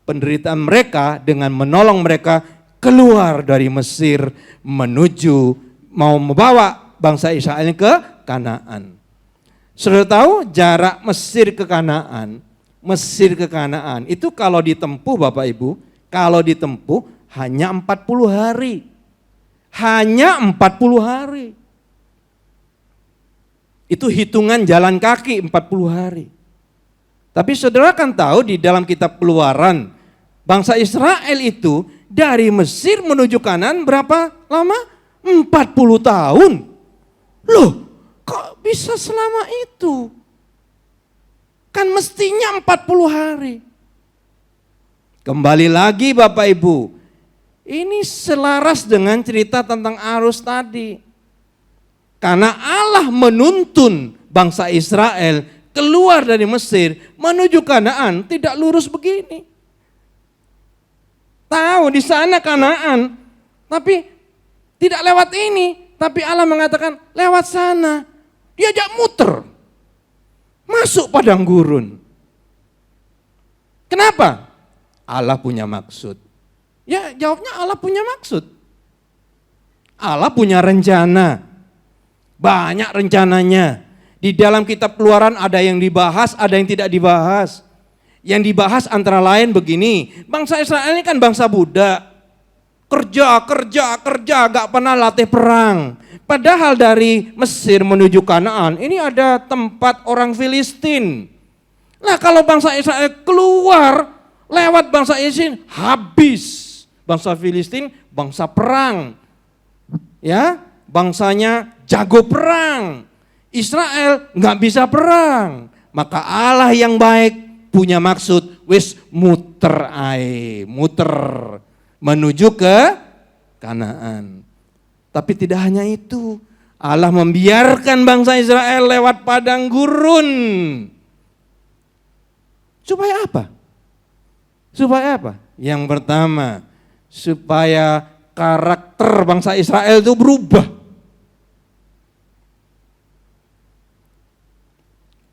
penderitaan mereka dengan menolong mereka keluar dari Mesir menuju mau membawa bangsa Israel ke Kanaan. Saudara tahu jarak Mesir ke Kanaan itu kalau ditempuh Bapak Ibu, hanya 40 hari. Hanya 40 hari. Itu hitungan jalan kaki 40 hari. Tapi saudara kan tahu di dalam kitab Keluaran, bangsa Israel itu dari Mesir menuju Kanaan berapa lama? 40 tahun. Loh, kok bisa selama itu? Kan mestinya 40 hari. Kembali lagi Bapak Ibu, ini selaras dengan cerita tentang arus tadi. Karena Allah menuntun bangsa Israel keluar dari Mesir menuju Kanaan tidak lurus begini. Tahu di sana Kanaan, tapi tidak lewat ini. Tapi Allah mengatakan lewat sana. Diajak muter. Masuk padang gurun. Kenapa? Allah punya maksud. Ya jawabnya Allah punya maksud. Allah punya rencana. Banyak rencananya. Di dalam kitab Keluaran ada yang dibahas, ada yang tidak dibahas. Yang dibahas antara lain begini, bangsa Israel ini kan bangsa budak. Kerja, gak pernah latih perang. Padahal dari Mesir menuju Kanaan, ini ada tempat orang Filistin. Nah kalau bangsa Israel keluar, lewat bangsa Israel, habis. Bangsa Filistin, bangsa perang. Ya, bangsanya jago perang. Israel nggak bisa perang, maka Allah yang baik punya maksud, wis muter menuju ke Kanaan. Tapi tidak hanya itu, Allah membiarkan bangsa Israel lewat padang gurun. Supaya apa? Yang pertama, supaya karakter bangsa Israel itu berubah.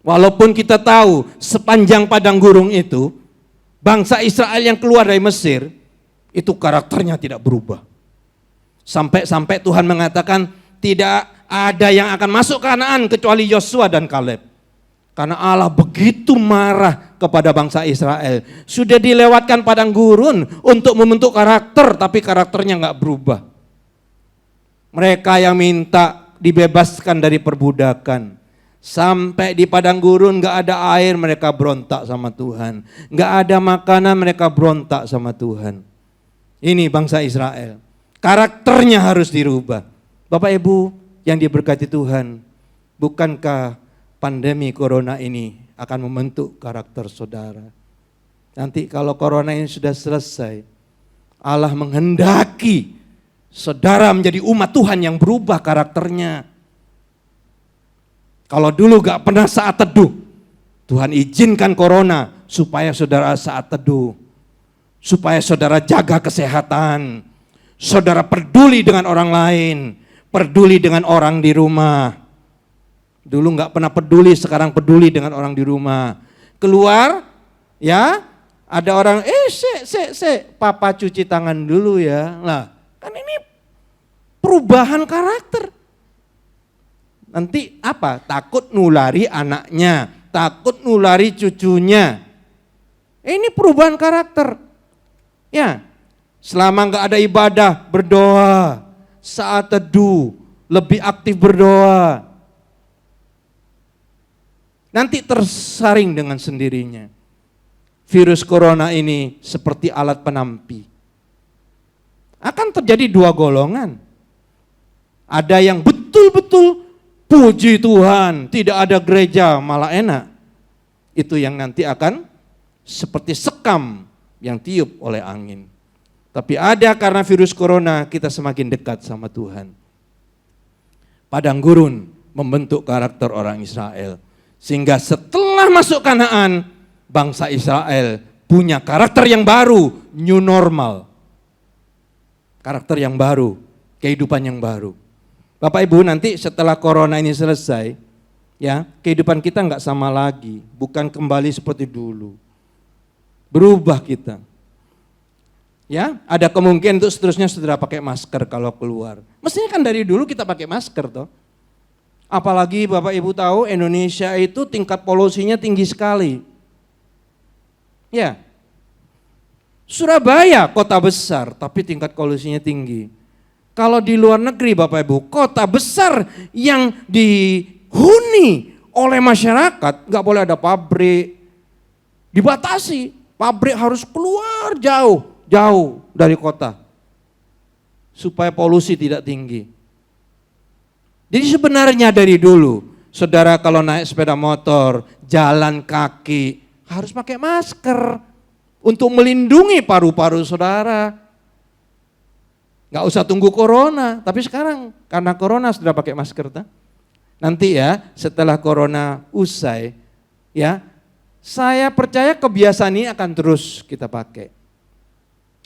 Walaupun kita tahu sepanjang padang gurun itu, bangsa Israel yang keluar dari Mesir, itu karakternya tidak berubah. Sampai Tuhan mengatakan tidak ada yang akan masuk ke Kanaan kecuali Yosua dan Kaleb. Karena Allah begitu marah kepada bangsa Israel. Sudah dilewatkan padang gurun untuk membentuk karakter, tapi karakternya nggak berubah. Mereka yang minta dibebaskan dari perbudakan. Sampai di padang gurun gak ada air, mereka berontak sama Tuhan. Gak ada makanan, mereka berontak sama Tuhan. Ini bangsa Israel. Karakternya harus dirubah. Bapak Ibu yang diberkati Tuhan, bukankah pandemi corona ini akan membentuk karakter saudara? Nanti kalau corona ini sudah selesai, Allah menghendaki saudara menjadi umat Tuhan yang berubah karakternya. Kalau dulu gak pernah saat teduh, Tuhan izinkan corona supaya saudara saat teduh. Supaya saudara jaga kesehatan. Saudara peduli dengan orang lain. Peduli dengan orang di rumah. Dulu gak pernah peduli, sekarang peduli dengan orang di rumah. Keluar, ya, ada orang, papa cuci tangan dulu ya. Lah, kan ini perubahan karakter. Nanti apa? Takut nulari anaknya, takut nulari cucunya. Ini perubahan karakter. Ya, selama enggak ada ibadah, berdoa. Saat teduh, lebih aktif berdoa. Nanti tersaring dengan sendirinya. Virus corona ini seperti alat penampi. Akan terjadi dua golongan. Ada yang betul-betul puji Tuhan, tidak ada gereja, malah enak. Itu yang nanti akan seperti sekam yang tiup oleh angin. Tapi ada karena virus corona kita semakin dekat sama Tuhan. Padang gurun membentuk karakter orang Israel. Sehingga setelah masuk Kanaan, bangsa Israel punya karakter yang baru, new normal. Karakter yang baru, kehidupan yang baru. Bapak Ibu, nanti setelah corona ini selesai, ya, kehidupan kita enggak sama lagi, bukan kembali seperti dulu. Berubah kita. Ya, ada kemungkinan untuk seterusnya saudara pakai masker kalau keluar. Mestinya kan dari dulu kita pakai masker toh. Apalagi Bapak Ibu tahu Indonesia itu tingkat polusinya tinggi sekali. Ya. Surabaya kota besar tapi tingkat polusinya tinggi. Kalau di luar negeri Bapak Ibu, kota besar yang dihuni oleh masyarakat, nggak boleh ada pabrik, dibatasi, pabrik harus keluar jauh dari kota, supaya polusi tidak tinggi. Jadi sebenarnya dari dulu, saudara kalau naik sepeda motor, jalan kaki, harus pakai masker, untuk melindungi paru-paru saudara. Nggak usah tunggu corona, tapi sekarang karena corona sudah pakai masker. Nanti ya setelah corona usai, ya saya percaya kebiasaan ini akan terus kita pakai.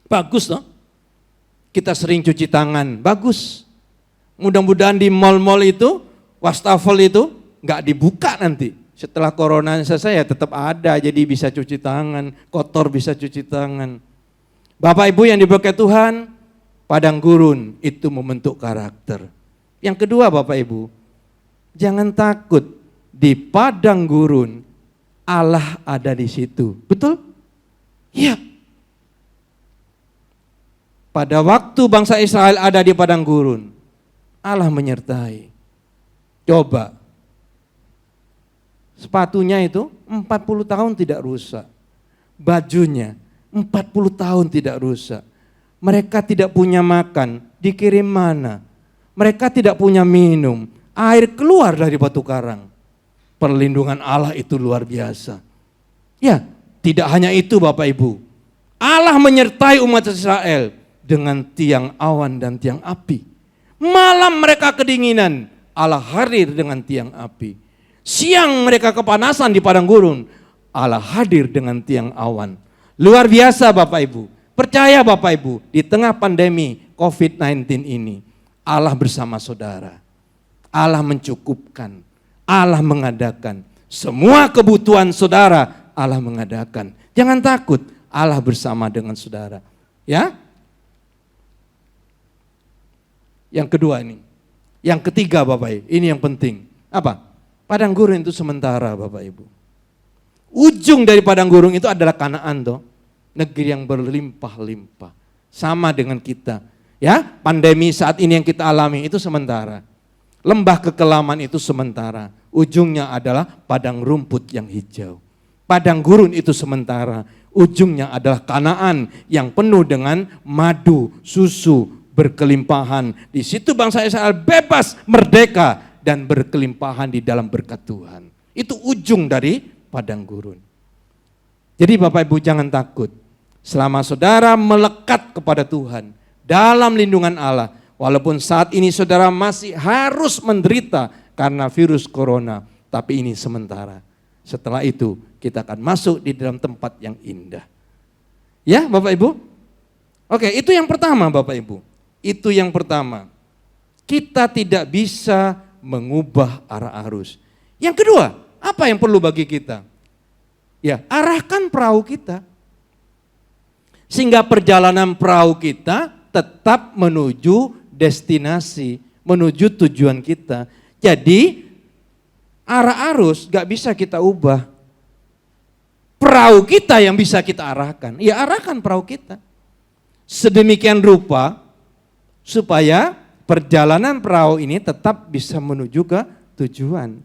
Bagus toh, kita sering cuci tangan, bagus. Mudah-mudahan di mal-mal itu, wastafel itu nggak dibuka nanti. Setelah corona selesai ya tetap ada, jadi bisa cuci tangan, kotor bisa cuci tangan. Bapak Ibu yang diberkati Tuhan, padang gurun itu membentuk karakter. Yang kedua Bapak Ibu, jangan takut, di padang gurun Allah ada di situ. Betul? Iya. Pada waktu bangsa Israel ada di padang gurun, Allah menyertai. Coba, sepatunya itu 40 tahun tidak rusak. Bajunya 40 tahun tidak rusak. Mereka tidak punya makan, dikirim mana? Mereka tidak punya minum, air keluar dari batu karang. Perlindungan Allah itu luar biasa. Ya, tidak hanya itu Bapak Ibu. Allah menyertai umat Israel dengan tiang awan dan tiang api. Malam mereka kedinginan, Allah hadir dengan tiang api. Siang mereka kepanasan di padang gurun, Allah hadir dengan tiang awan. Luar biasa Bapak Ibu. Percaya Bapak Ibu, di tengah pandemi COVID-19 ini, Allah bersama saudara. Allah mencukupkan, Allah mengadakan. Semua kebutuhan saudara, Allah mengadakan. Jangan takut, Allah bersama dengan saudara. Ya. Yang kedua ini. Yang ketiga Bapak Ibu, ini yang penting. Apa? Padang gurun itu sementara Bapak Ibu. Ujung dari padang gurun itu adalah Kanaan toh. Negeri yang berlimpah-limpah. Sama dengan kita. Ya, pandemi saat ini yang kita alami itu sementara. Lembah kekelaman itu sementara. ujungnya adalah padang rumput yang hijau. Padang gurun itu sementara, ujungnya adalah Kanaan yang penuh dengan madu, susu, berkelimpahan. Di situ bangsa Israel bebas, merdeka, dan berkelimpahan di dalam berkat Tuhan. Itu ujung dari padang gurun. Jadi Bapak Ibu jangan takut. Selama saudara melekat kepada Tuhan, dalam lindungan Allah, walaupun saat ini saudara masih harus menderita karena virus corona, tapi ini sementara. Setelah itu kita akan masuk di dalam tempat yang indah. Ya Bapak Ibu? Oke, itu yang pertama Bapak Ibu. Itu yang pertama. Kita tidak bisa mengubah arah arus. Yang kedua, apa yang perlu bagi kita? Ya, arahkan perahu kita. Sehingga perjalanan perahu kita tetap menuju destinasi, menuju tujuan kita. Jadi arah arus gak bisa kita ubah. Perahu kita yang bisa kita arahkan. Ya arahkan perahu kita. Sedemikian rupa supaya perjalanan perahu ini tetap bisa menuju ke tujuan.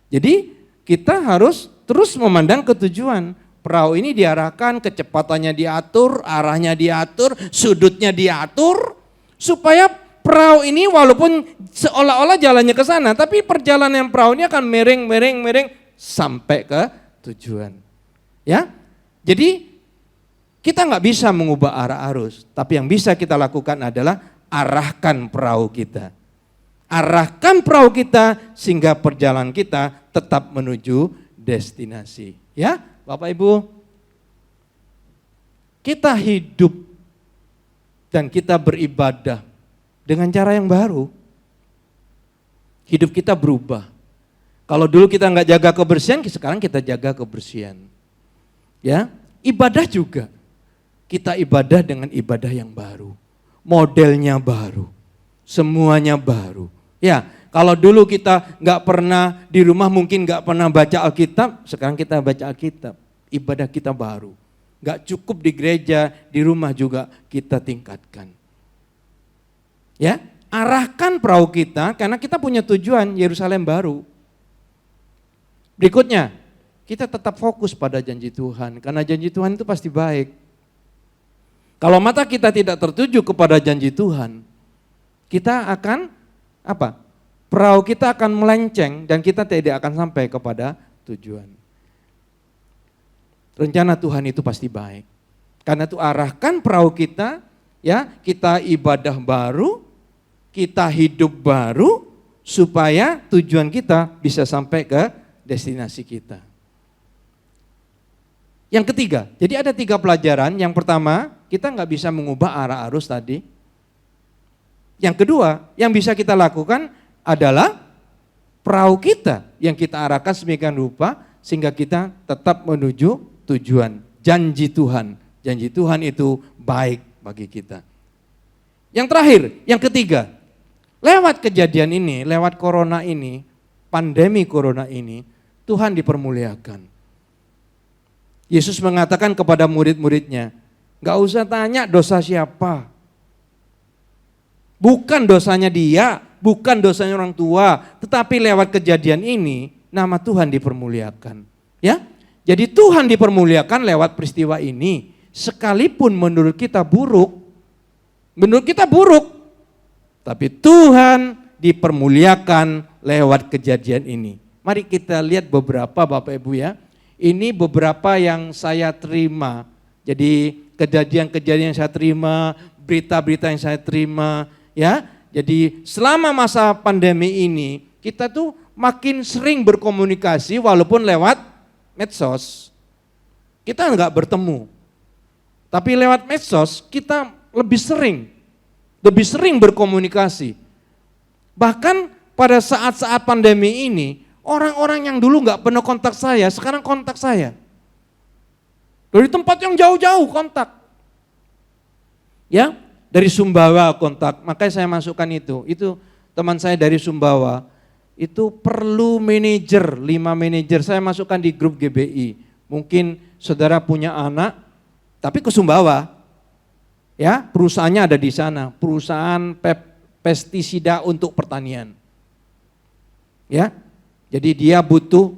Jadi kita harus terus memandang ke tujuan. Perahu ini diarahkan, kecepatannya diatur, arahnya diatur, sudutnya diatur, supaya perahu ini walaupun seolah-olah jalannya ke sana, tapi perjalanan perahu ini akan mereng sampai ke tujuan. Ya, jadi kita nggak bisa mengubah arah arus, tapi yang bisa kita lakukan adalah arahkan perahu kita. Arahkan perahu kita sehingga perjalanan kita tetap menuju destinasi. Ya. Bapak Ibu, kita hidup dan kita beribadah dengan cara yang baru. Hidup kita berubah. Kalau dulu kita nggak jaga kebersihan, sekarang kita jaga kebersihan. Ya, ibadah juga. Kita ibadah dengan ibadah yang baru. Modelnya baru. Semuanya baru. Ya, kalau dulu kita nggak pernah di rumah mungkin nggak pernah baca Alkitab, sekarang kita baca Alkitab. Ibadah kita baru. Nggak cukup di gereja, di rumah juga kita tingkatkan. Ya, arahkan perahu kita karena kita punya tujuan Yerusalem baru. Berikutnya, kita tetap fokus pada janji Tuhan karena janji Tuhan itu pasti baik. Kalau mata kita tidak tertuju kepada janji Tuhan, kita akan apa? Perahu kita akan melenceng dan kita tidak akan sampai kepada tujuan. Rencana Tuhan itu pasti baik. Karena itu arahkan perahu kita, ya, kita ibadah baru, kita hidup baru, supaya tujuan kita bisa sampai ke destinasi kita. Yang ketiga, jadi ada 3 pelajaran. Yang pertama, kita nggak bisa mengubah arah arus tadi. Yang kedua, yang bisa kita lakukan adalah perahu kita yang kita arahkan sedemikian rupa sehingga kita tetap menuju tujuan. Janji Tuhan itu baik bagi kita. Yang terakhir, yang ketiga, lewat kejadian ini, lewat corona ini, pandemi corona ini, Tuhan dipermuliakan. Yesus mengatakan kepada murid-muridnya, gak usah tanya dosa siapa. Bukan dosanya dia, bukan dosanya orang tua, tetapi lewat kejadian ini nama Tuhan dipermuliakan. Ya, jadi Tuhan dipermuliakan lewat peristiwa ini, sekalipun menurut kita buruk, tapi Tuhan dipermuliakan lewat kejadian ini. Mari kita lihat beberapa Bapak Ibu ya. Ini beberapa yang saya terima. Jadi kejadian-kejadian yang saya terima, berita-berita yang saya terima. Ya, jadi selama masa pandemi ini kita tuh makin sering berkomunikasi walaupun lewat medsos. Kita enggak bertemu, tapi lewat medsos kita lebih sering berkomunikasi. Bahkan pada saat-saat pandemi ini orang-orang yang dulu enggak pernah kontak saya sekarang kontak saya. Dari tempat yang jauh-jauh kontak. Ya. Dari Sumbawa kontak, makanya saya masukkan itu teman saya dari Sumbawa, itu perlu manajer, 5 manajer, saya masukkan di grup GBI. Mungkin saudara punya anak, tapi ke Sumbawa, ya perusahaannya ada di sana, perusahaan pestisida untuk pertanian. Ya, Jadi dia butuh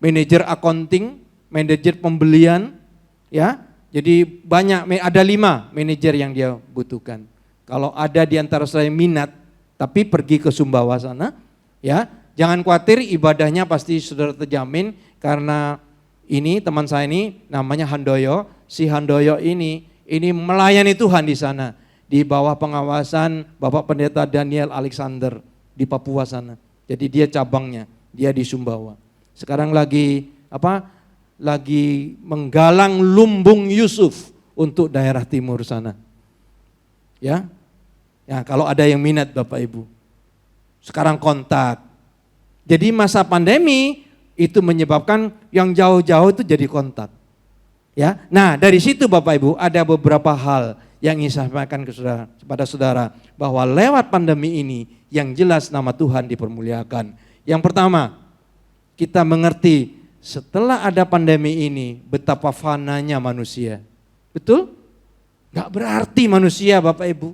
manajer accounting, manajer pembelian, ya. Jadi ada 5 manajer yang dia butuhkan. Kalau ada di antara saya minat, tapi pergi ke Sumbawa sana, ya, jangan khawatir, ibadahnya pasti saudara terjamin, karena ini teman saya ini namanya Handoyo. Si Handoyo ini melayani Tuhan di sana, di bawah pengawasan Bapak Pendeta Daniel Alexander di Papua sana. Jadi dia cabangnya, dia di Sumbawa. Sekarang lagi menggalang lumbung Yusuf untuk daerah timur sana. Ya. Ya, kalau ada yang minat Bapak Ibu. Sekarang kontak. Jadi masa pandemi itu menyebabkan yang jauh-jauh itu jadi kontak. Ya. Nah, dari situ Bapak Ibu ada beberapa hal yang ingin saya sampaikan kepada saudara, bahwa lewat pandemi ini yang jelas nama Tuhan dipermuliakan. Yang pertama, kita mengerti setelah ada pandemi ini betapa fananya manusia. Betul? Gak berarti manusia Bapak Ibu.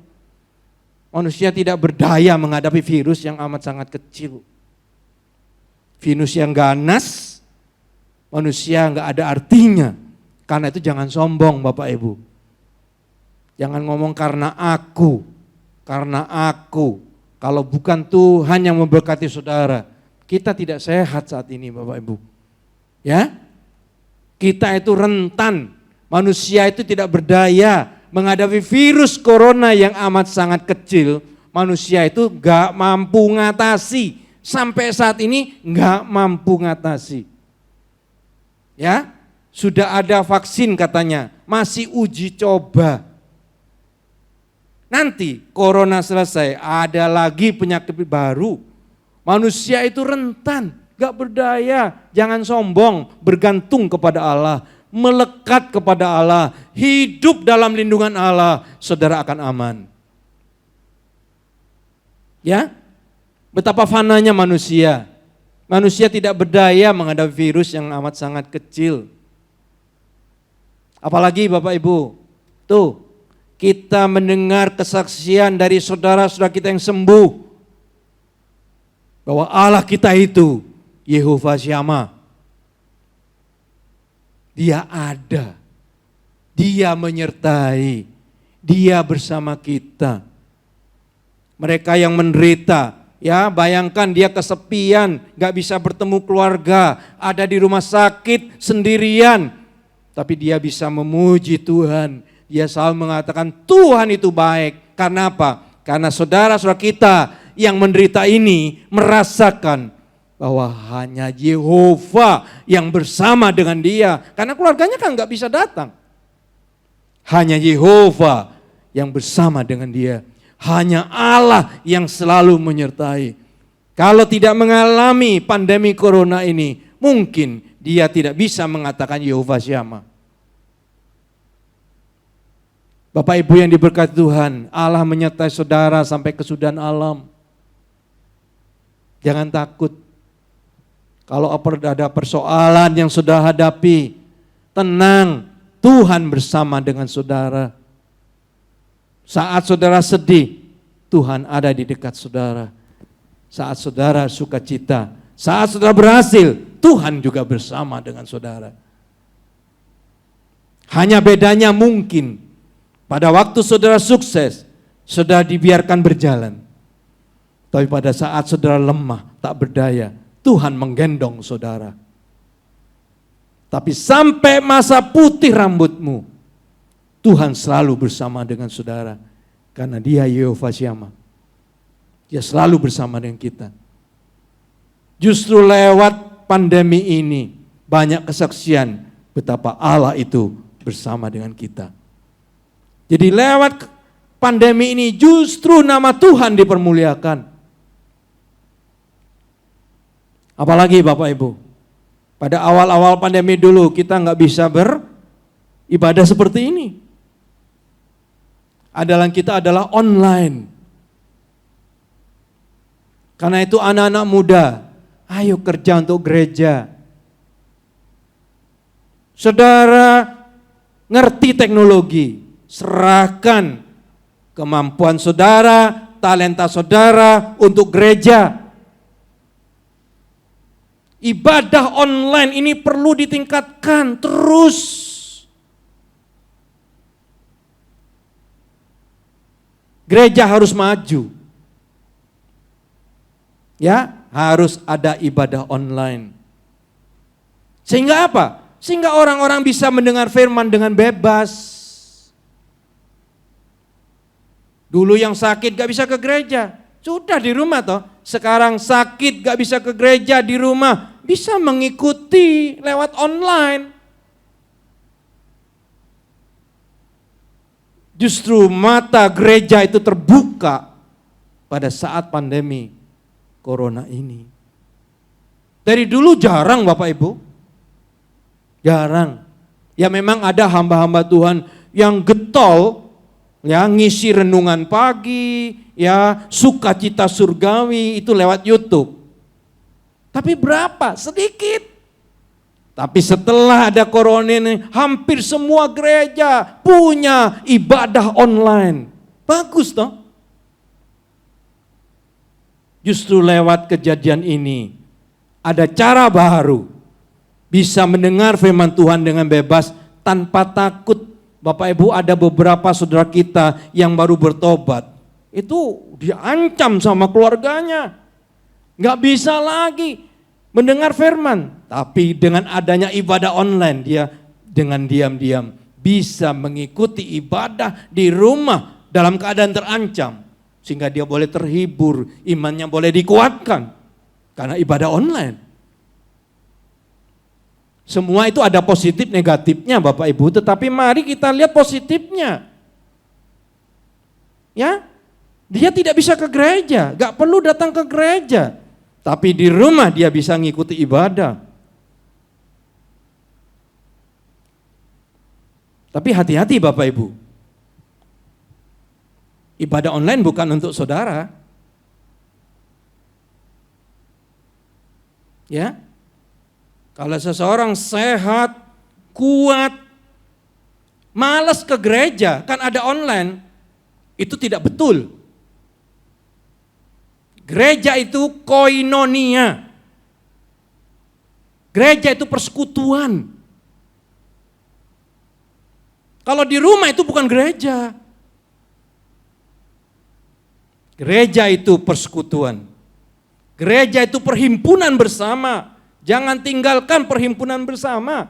Manusia tidak berdaya menghadapi virus yang amat sangat kecil. Virus yang ganas, manusia gak ada artinya. Karena itu jangan sombong Bapak Ibu. Jangan ngomong karena aku. Kalau bukan Tuhan yang memberkati saudara, kita tidak sehat saat ini Bapak Ibu. Ya, kita itu rentan, manusia itu tidak berdaya menghadapi virus corona yang amat sangat kecil. Manusia itu gak mampu ngatasi, sampai saat ini gak mampu ngatasi. Ya, sudah ada vaksin katanya, masih uji coba. Nanti corona selesai, ada lagi penyakit baru. Manusia itu rentan, gak berdaya, jangan sombong, bergantung kepada Allah, melekat kepada Allah, hidup dalam lindungan Allah, saudara akan aman. Ya, betapa fananya manusia. Manusia tidak berdaya menghadapi virus yang amat sangat kecil. Apalagi Bapak Ibu, tuh kita mendengar kesaksian dari saudara-saudara kita yang sembuh, bahwa Allah kita itu Yehova Syama. Dia ada, Dia menyertai, Dia bersama kita. Mereka yang menderita, ya bayangkan dia kesepian, gak bisa bertemu keluarga, ada di rumah sakit sendirian, tapi dia bisa memuji Tuhan. Dia selalu mengatakan Tuhan itu baik. Karena apa? Karena saudara-saudara kita yang menderita ini merasakan bahwa hanya Yehova yang bersama dengan dia. Karena keluarganya kan gak bisa datang. Hanya Yehova yang bersama dengan dia. Hanya Allah yang selalu menyertai. Kalau tidak mengalami pandemi corona ini, mungkin dia tidak bisa mengatakan Yehova Syama. Bapak Ibu yang diberkati Tuhan, Allah menyertai saudara sampai kesudahan alam. Jangan takut. Kalau ada persoalan yang saudara hadapi, tenang, Tuhan bersama dengan saudara. Saat saudara sedih, Tuhan ada di dekat saudara. Saat saudara sukacita, saat saudara berhasil, Tuhan juga bersama dengan saudara. Hanya bedanya mungkin, pada waktu saudara sukses, saudara dibiarkan berjalan. Tapi pada saat saudara lemah, tak berdaya, Tuhan menggendong saudara. Tapi sampai masa putih rambutmu, Tuhan selalu bersama dengan saudara. Karena Dia Yehova Syama. Dia selalu bersama dengan kita. Justru lewat pandemi ini, banyak kesaksian betapa Allah itu bersama dengan kita. Jadi lewat pandemi ini justru nama Tuhan dipermuliakan. Apalagi Bapak Ibu, pada awal-awal pandemi dulu kita nggak bisa beribadah seperti ini. Andalan kita adalah online. Karena itu anak-anak muda, ayo kerja untuk gereja. Saudara ngerti teknologi, serahkan kemampuan saudara, talenta saudara untuk gereja. Ibadah online ini perlu ditingkatkan terus. Gereja harus maju. Ya, harus ada ibadah online. Sehingga apa? Sehingga orang-orang bisa mendengar firman dengan bebas. Dulu yang sakit gak bisa ke gereja, sudah di rumah toh. Sekarang sakit gak bisa ke gereja, di rumah bisa mengikuti lewat online. Justru mata gereja itu terbuka pada saat pandemi corona ini. Dari dulu jarang Bapak Ibu, jarang. Ya memang ada hamba-hamba Tuhan yang getol, ya ngisi renungan pagi, ya sukacita surgawi itu lewat YouTube. Tapi berapa? Sedikit. Tapi setelah ada corona ini, hampir semua gereja punya ibadah online. Bagus toh? Justru lewat kejadian ini, ada cara baru. Bisa mendengar firman Tuhan dengan bebas tanpa takut. Bapak Ibu, ada beberapa saudara kita yang baru bertobat. Itu diancam sama keluarganya. Gak bisa lagi mendengar firman. Tapi dengan adanya ibadah online, dia dengan diam-diam bisa mengikuti ibadah di rumah dalam keadaan terancam. Sehingga dia boleh terhibur, imannya boleh dikuatkan. Karena ibadah online. Semua itu ada positif negatifnya Bapak Ibu, tetapi mari kita lihat positifnya. Ya, dia tidak bisa ke gereja, gak perlu datang ke gereja. Tapi di rumah dia bisa ngikuti ibadah. Tapi hati-hati Bapak Ibu. Ibadah online bukan untuk saudara. Ya. Kalau seseorang sehat, kuat, malas ke gereja, kan ada online, itu tidak betul. Gereja itu koinonia. Gereja itu persekutuan. Kalau di rumah itu bukan gereja. Gereja itu persekutuan. Gereja itu perhimpunan bersama. Jangan tinggalkan perhimpunan bersama.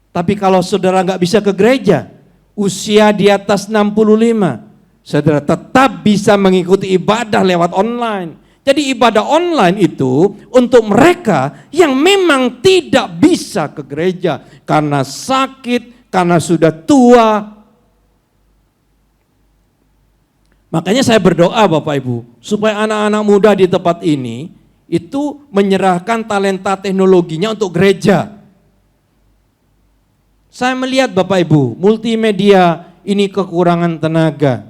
Tapi kalau saudara nggak bisa ke gereja, usia di atas 65, saudara tetap bisa mengikuti ibadah lewat online. Jadi ibadah online itu untuk mereka yang memang tidak bisa ke gereja karena sakit, karena sudah tua. Makanya saya berdoa Bapak Ibu, supaya anak-anak muda di tempat ini itu menyerahkan talenta teknologinya untuk gereja. Saya melihat Bapak Ibu, multimedia ini kekurangan tenaga.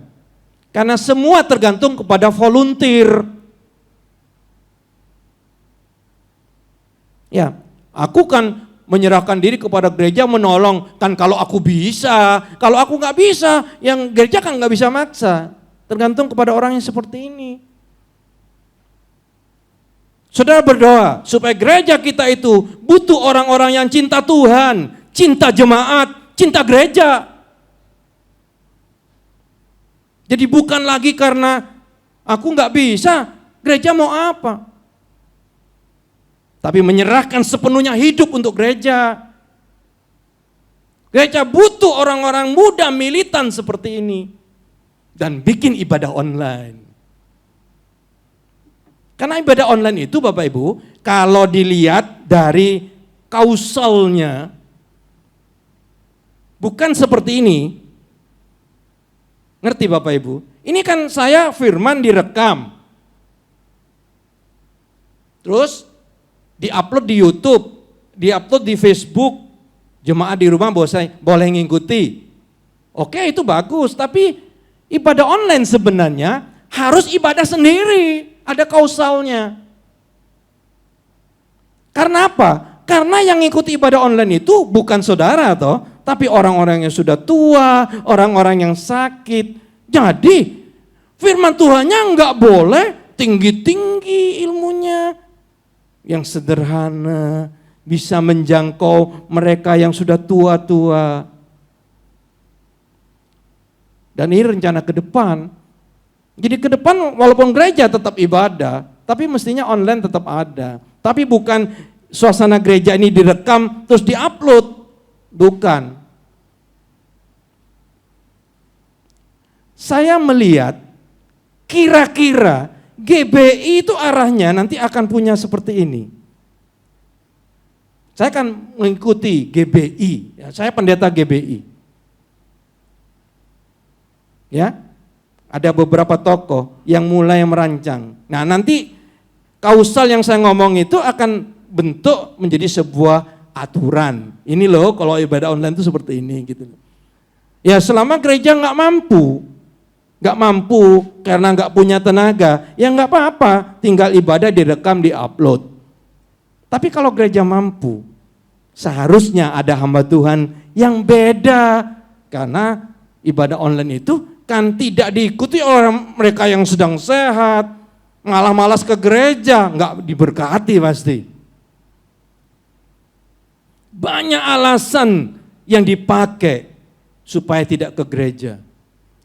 Karena semua tergantung kepada volunteer. Ya, aku kan menyerahkan diri kepada gereja menolong, kan kalau aku bisa, kalau aku nggak bisa, yang gereja kan nggak bisa maksa. Tergantung kepada orang yang seperti ini. Saudara berdoa supaya gereja kita itu butuh orang-orang yang cinta Tuhan, cinta jemaat, cinta gereja. Jadi bukan lagi karena aku nggak bisa, gereja mau apa? Tapi menyerahkan sepenuhnya hidup untuk gereja. Gereja butuh orang-orang muda militan seperti ini. Dan bikin ibadah online. Karena ibadah online itu Bapak Ibu, kalau dilihat dari kausalnya, bukan seperti ini. Ngerti Bapak Ibu? Ini kan saya firman direkam. Terus diupload di YouTube, diupload di Facebook. Jemaat di rumah boleh ngikuti. Oke, itu bagus, tapi ibadah online sebenarnya harus ibadah sendiri, ada kausalnya. Karena apa? Karena yang ngikuti ibadah online itu bukan saudara toh, tapi orang-orang yang sudah tua, orang-orang yang sakit. Jadi firman Tuhannya nggak boleh tinggi-tinggi ilmunya, yang sederhana, bisa menjangkau mereka yang sudah tua-tua. Dan ini rencana ke depan. Jadi ke depan walaupun gereja tetap ibadah, tapi mestinya online tetap ada. Tapi bukan suasana gereja ini direkam terus diupload, bukan. Saya melihat kira-kira GBI itu arahnya nanti akan punya seperti ini. Saya akan mengikuti GBI, saya pendeta GBI. Ya, ada beberapa tokoh yang mulai merancang. Nah, nanti kausal yang saya ngomong itu akan bentuk menjadi sebuah aturan. Ini loh kalau ibadah online itu seperti ini gitu. Ya selama gereja nggak mampu karena nggak punya tenaga, ya nggak apa-apa, tinggal ibadah direkam, diupload. Tapi kalau gereja mampu, seharusnya ada hamba Tuhan yang beda, karena ibadah online itu kan tidak diikuti oleh mereka yang sedang sehat, malah malas ke gereja, nggak diberkati pasti. Banyak alasan yang dipakai supaya tidak ke gereja.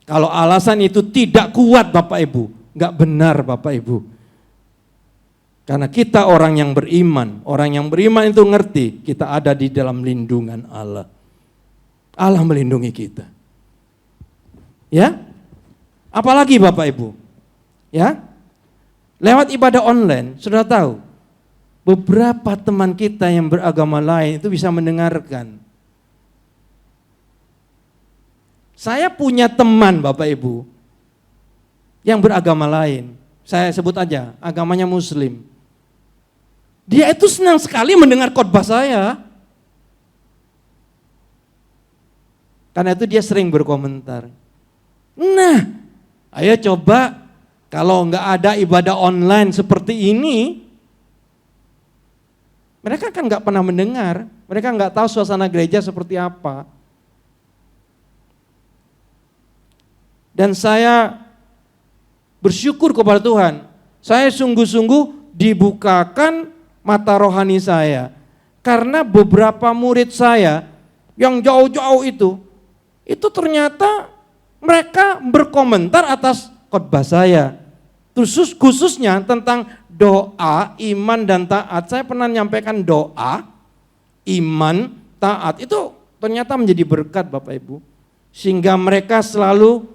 Kalau alasan itu tidak kuat Bapak Ibu, nggak benar Bapak Ibu. Karena kita orang yang beriman itu ngerti kita ada di dalam lindungan Allah. Allah melindungi kita. Ya, apalagi Bapak Ibu, ya, lewat ibadah online, sudah tahu, beberapa teman kita yang beragama lain itu bisa mendengarkan. Saya punya teman Bapak Ibu, yang beragama lain, saya sebut aja, agamanya Muslim. Dia itu senang sekali mendengar khotbah saya. Karena itu dia sering berkomentar. Nah, ayo coba kalau nggak ada ibadah online seperti ini, mereka kan nggak pernah mendengar, mereka nggak tahu suasana gereja seperti apa. Dan saya bersyukur kepada Tuhan, saya sungguh-sungguh dibukakan mata rohani saya, karena beberapa murid saya yang jauh-jauh itu ternyata mereka berkomentar atas khotbah saya, khususnya tentang doa, iman dan taat. Saya pernah menyampaikan doa, iman, taat, itu ternyata menjadi berkat Bapak Ibu. Sehingga mereka selalu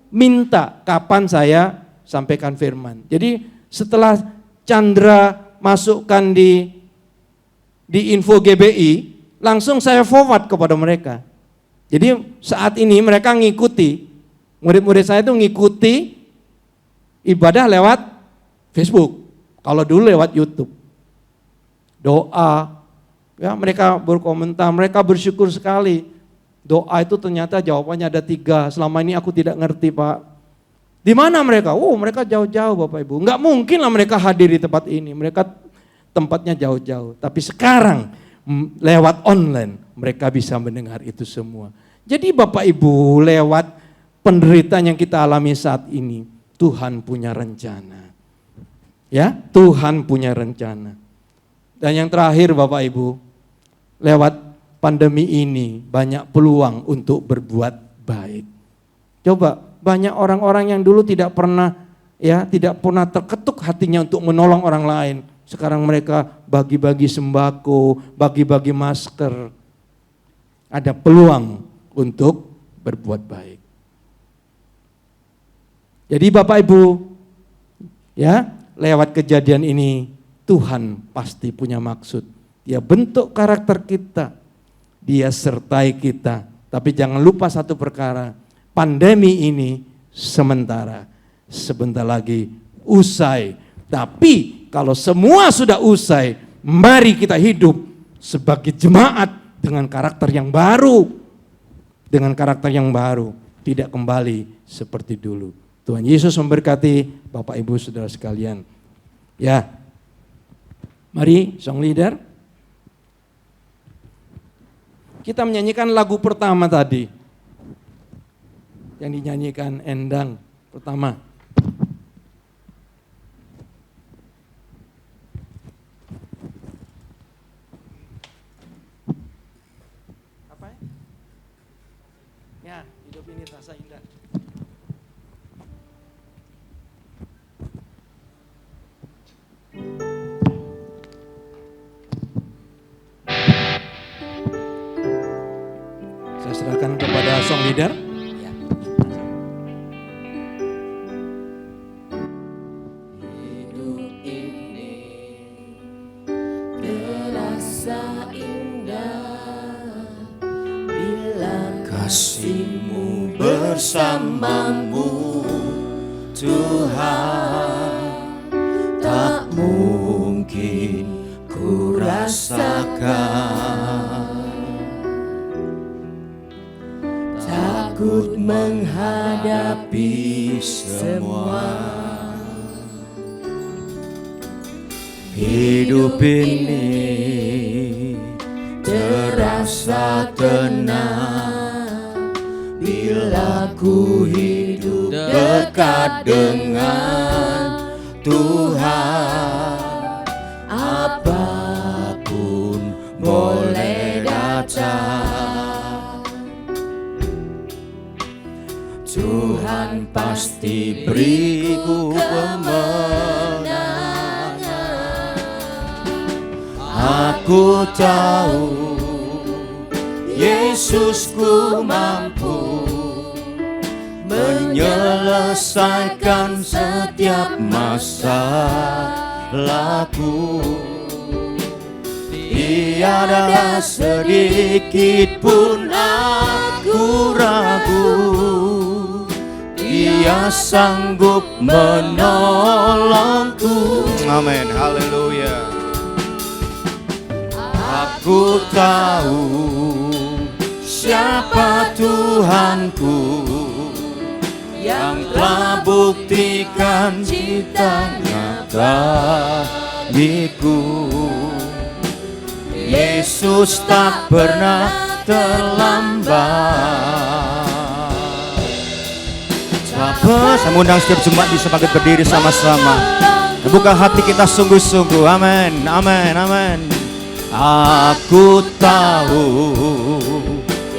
minta kapan saya sampaikan firman. Jadi setelah Chandra masukkan di info GBI, langsung saya forward kepada mereka. Jadi saat ini mereka ngikuti, murid-murid saya itu ngikuti ibadah lewat Facebook. Kalau dulu lewat YouTube. Doa, ya mereka berkomentar, mereka bersyukur sekali. Doa itu ternyata jawabannya ada 3. Selama ini aku tidak ngerti Pak. Di mana mereka? Mereka jauh-jauh Bapak Ibu. Enggak mungkin lah mereka hadir di tempat ini. Mereka tempatnya jauh-jauh. Tapi sekarang lewat online mereka bisa mendengar itu semua. Jadi Bapak Ibu, lewat penderitaan yang kita alami saat ini, Tuhan punya rencana. Ya, Tuhan punya rencana. Dan yang terakhir Bapak Ibu, lewat pandemi ini banyak peluang untuk berbuat baik. Coba banyak orang-orang yang dulu tidak pernah terketuk hatinya untuk menolong orang lain. Sekarang mereka bagi-bagi sembako, bagi-bagi masker. Ada peluang untuk berbuat baik. Jadi Bapak Ibu, ya, lewat kejadian ini Tuhan pasti punya maksud. Dia bentuk karakter kita, Dia sertai kita. Tapi jangan lupa satu perkara, pandemi ini sementara, sebentar lagi usai. Tapi kalau semua sudah usai, mari kita hidup sebagai jemaat dengan karakter yang baru. Dengan karakter yang baru, tidak kembali seperti dulu. Tuhan Yesus memberkati Bapak Ibu Saudara sekalian. Ya, mari song leader. Kita menyanyikan lagu pertama tadi. Yang dinyanyikan Endang pertama. Hidup ini terasa indah. Saya serahkan kepada song leader. Ya. Hidup ini terasa indah bila Kasih-Mu bersamamu Tuhan, tak mungkin ku rasakan. takut menghadapi semua. Hidup ini terasa tenang bila ku hidup dekat dengan Tuhan. Apapun boleh datang, Tuhan pasti beriku kemenangan. Aku tahu Yesusku mampu menyelesaikan setiap masalahku. Tiada sedikit pun aku ragu, Dia sanggup menolongku. Amin, haleluya. Aku tahu siapa Tuhanku, yang telah buktikan cintanya bagiku. Yesus tak pernah terlambat. Saya mengundang setiap jemaat bisa bangkit berdiri sama-sama. Buka hati kita sungguh-sungguh. Amin, amin, amin. Aku tahu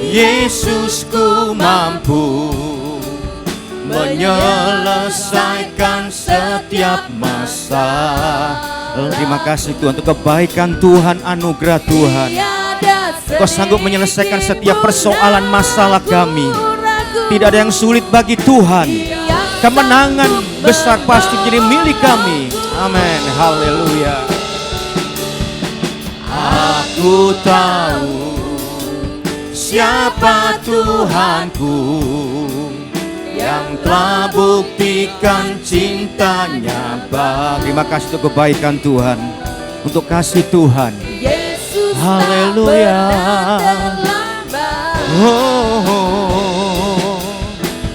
Yesusku mampu menyelesaikan setiap masalah. Terima kasih Tuhan untuk kebaikan Tuhan, anugerah Tuhan. Kau sanggup menyelesaikan setiap persoalan masalah kami. Tidak ada yang sulit bagi Tuhan. Kemenangan besar pasti jadi milik kami. Amin, haleluya. Aku tahu siapa Tuhanku, yang telah buktikan cintanya bagi. Terima kasih untuk kebaikan Tuhan, untuk kasih Tuhan. Haleluya.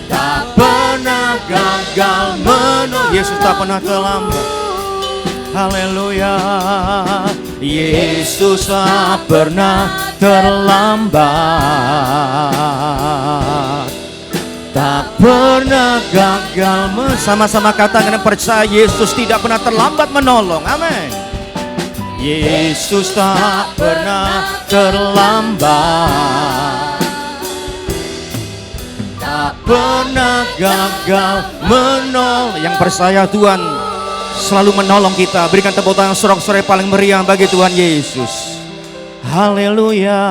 Tak pernah gagal menolak. Yesus tak pernah terlambat. Haleluya. Yesus tak pernah terlambat, tak pernah gagal. Sama-sama katakan dan percaya Yesus tidak pernah terlambat menolong. Amin. Yesus tak pernah terlambat, tak pernah gagal menolong. Yang percaya Tuhan selalu menolong kita, berikan tepuk tangan sorak-sorai paling meriah bagi Tuhan Yesus. Haleluya,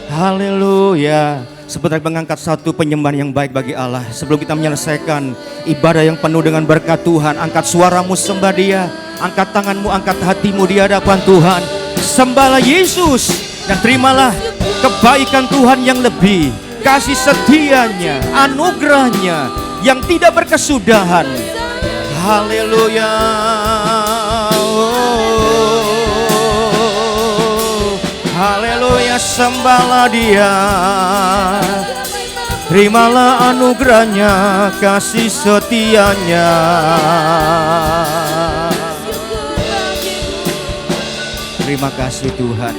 haleluya. Sebentar mengangkat satu penyembahan yang baik bagi Allah. Sebelum kita menyelesaikan ibadah yang penuh dengan berkat Tuhan, angkat suaramu sembah Dia, angkat tanganmu, angkat hatimu di hadapan Tuhan. Sembahlah Yesus dan terimalah kebaikan Tuhan yang lebih, kasih setianya, anugerahnya yang tidak berkesudahan. Haleluya. Haleluya, sembahlah Dia. Terimalah anugerahnya, kasih setianya. Terima kasih Tuhan.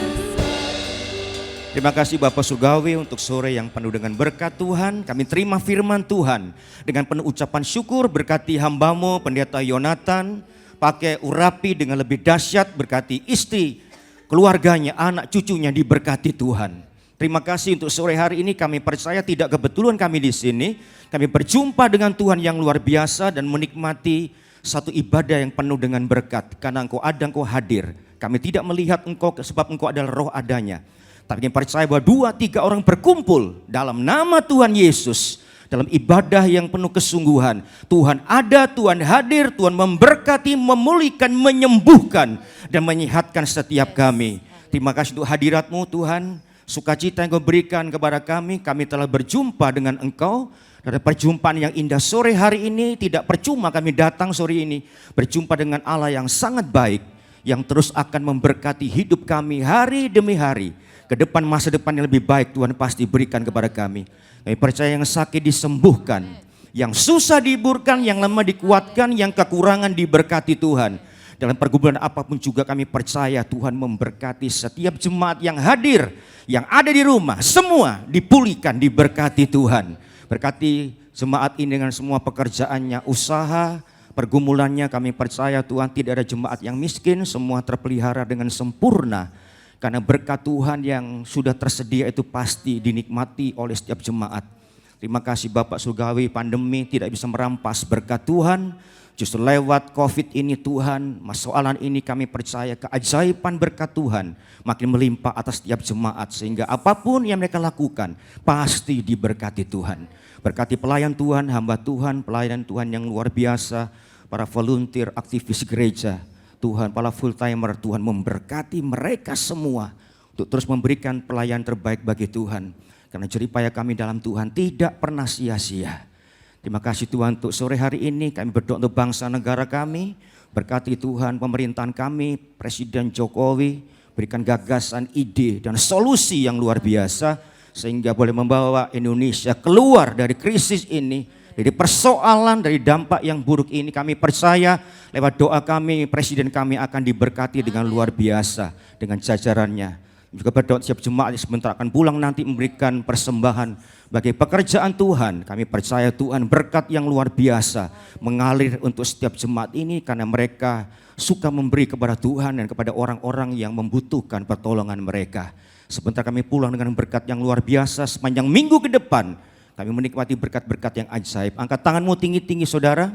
Terima kasih Bapak Surgawi untuk sore yang penuh dengan berkat Tuhan. Kami terima firman Tuhan dengan penuh ucapan syukur. Berkati hamba-Mu Pendeta Yonatan, pakai urapi dengan lebih dahsyat. Berkati istri, keluarganya, anak cucunya diberkati Tuhan. Terima kasih untuk sore hari ini, kami percaya tidak kebetulan kami di sini. Kami berjumpa dengan Tuhan yang luar biasa dan menikmati satu ibadah yang penuh dengan berkat. Karena Engkau ada, Engkau hadir. Kami tidak melihat Engkau sebab Engkau adalah roh adanya. Tapi kami percaya bahwa 2-3 orang berkumpul dalam nama Tuhan Yesus, dalam ibadah yang penuh kesungguhan. Tuhan ada, Tuhan hadir, Tuhan memberkati, memulihkan, menyembuhkan, dan menyehatkan setiap kami. Terima kasih untuk hadirat-Mu Tuhan. Sukacita yang Kau berikan kepada kami telah berjumpa dengan Engkau. Dari perjumpaan yang indah sore hari ini, tidak percuma kami datang sore ini. Berjumpa dengan Allah yang sangat baik, yang terus akan memberkati hidup kami hari demi hari. Ke depan, masa depan yang lebih baik Tuhan pasti berikan kepada kami. Kami percaya yang sakit disembuhkan, yang susah dihiburkan, yang lemah dikuatkan, yang kekurangan diberkati Tuhan. Dalam pergumulan apapun juga kami percaya Tuhan memberkati setiap jemaat yang hadir, yang ada di rumah, semua dipulihkan, diberkati Tuhan. Berkati jemaat ini dengan semua pekerjaannya, usaha, pergumulannya. Kami percaya Tuhan tidak ada jemaat yang miskin, semua terpelihara dengan sempurna. Karena berkat Tuhan yang sudah tersedia itu pasti dinikmati oleh setiap jemaat. Terima kasih Bapak Surgawi, pandemi tidak bisa merampas berkat Tuhan. Justru lewat COVID ini Tuhan, masalah ini kami percaya keajaiban berkat Tuhan makin melimpah atas setiap jemaat. Sehingga apapun yang mereka lakukan pasti diberkati Tuhan. Berkati pelayan Tuhan, hamba Tuhan, pelayan Tuhan yang luar biasa, para volunteer, aktivis gereja. Tuhan, para full timer, Tuhan memberkati mereka semua untuk terus memberikan pelayan terbaik bagi Tuhan. Karena jeripaya kami dalam Tuhan tidak pernah sia-sia. Terima kasih Tuhan untuk sore hari ini kami berdoa untuk bangsa negara kami. Berkati Tuhan pemerintahan kami, Presiden Jokowi, berikan gagasan, ide dan solusi yang luar biasa. Sehingga boleh membawa Indonesia keluar dari krisis ini, dari persoalan, dari dampak yang buruk ini. Kami percaya lewat doa kami, Presiden kami akan diberkati dengan luar biasa, dengan jajarannya. Juga berdoa siap jemaat sebentar akan pulang nanti memberikan persembahan bagi pekerjaan Tuhan. Kami percaya Tuhan berkat yang luar biasa mengalir untuk setiap jemaat ini karena mereka suka memberi kepada Tuhan dan kepada orang-orang yang membutuhkan pertolongan mereka. Sebentar kami pulang dengan berkat yang luar biasa sepanjang minggu ke depan. Kami menikmati berkat-berkat yang ajaib. Angkat tanganmu tinggi-tinggi saudara.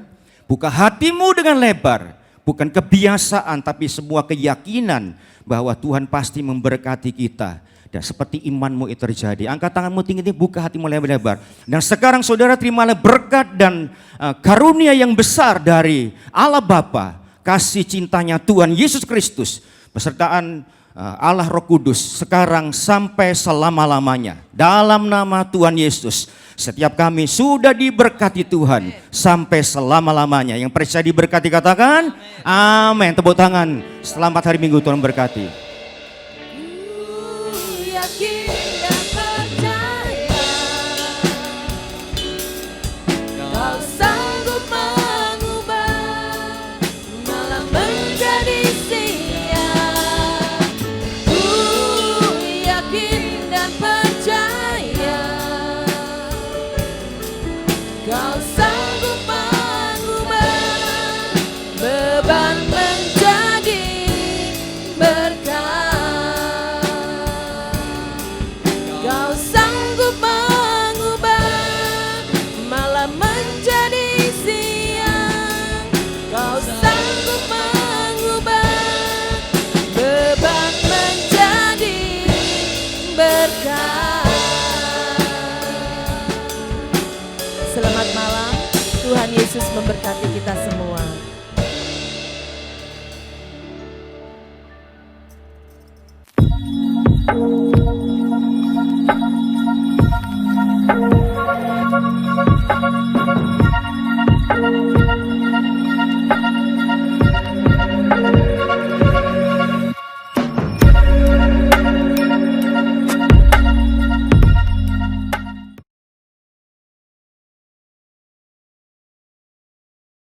Buka hatimu dengan lebar. Bukan kebiasaan tapi sebuah keyakinan bahwa Tuhan pasti memberkati kita. Dan seperti imanmu itu terjadi. Angkat tanganmu tinggi-tinggi, buka hatimu lebar-lebar. Dan sekarang saudara terimalah berkat dan karunia yang besar dari Allah Bapa. Kasih cintanya Tuhan Yesus Kristus. Besertaan Allah Roh Kudus sekarang sampai selama-lamanya. Dalam nama Tuhan Yesus. Setiap kami sudah diberkati Tuhan sampai selama-lamanya. Yang percaya diberkati katakan amin. Tepuk tangan. Selamat hari Minggu, Tuhan berkati. Yakin dan percaya Kau sanggup mengubah malam menjadi siang. Yakin dan percaya Kau sanggup mengubah beban menjadi berkat. Kau sanggup mengubah malam menjadi siang. Kau sanggup mengubah beban menjadi berkat. Selamat malam, Tuhan Yesus memberkati kita semua.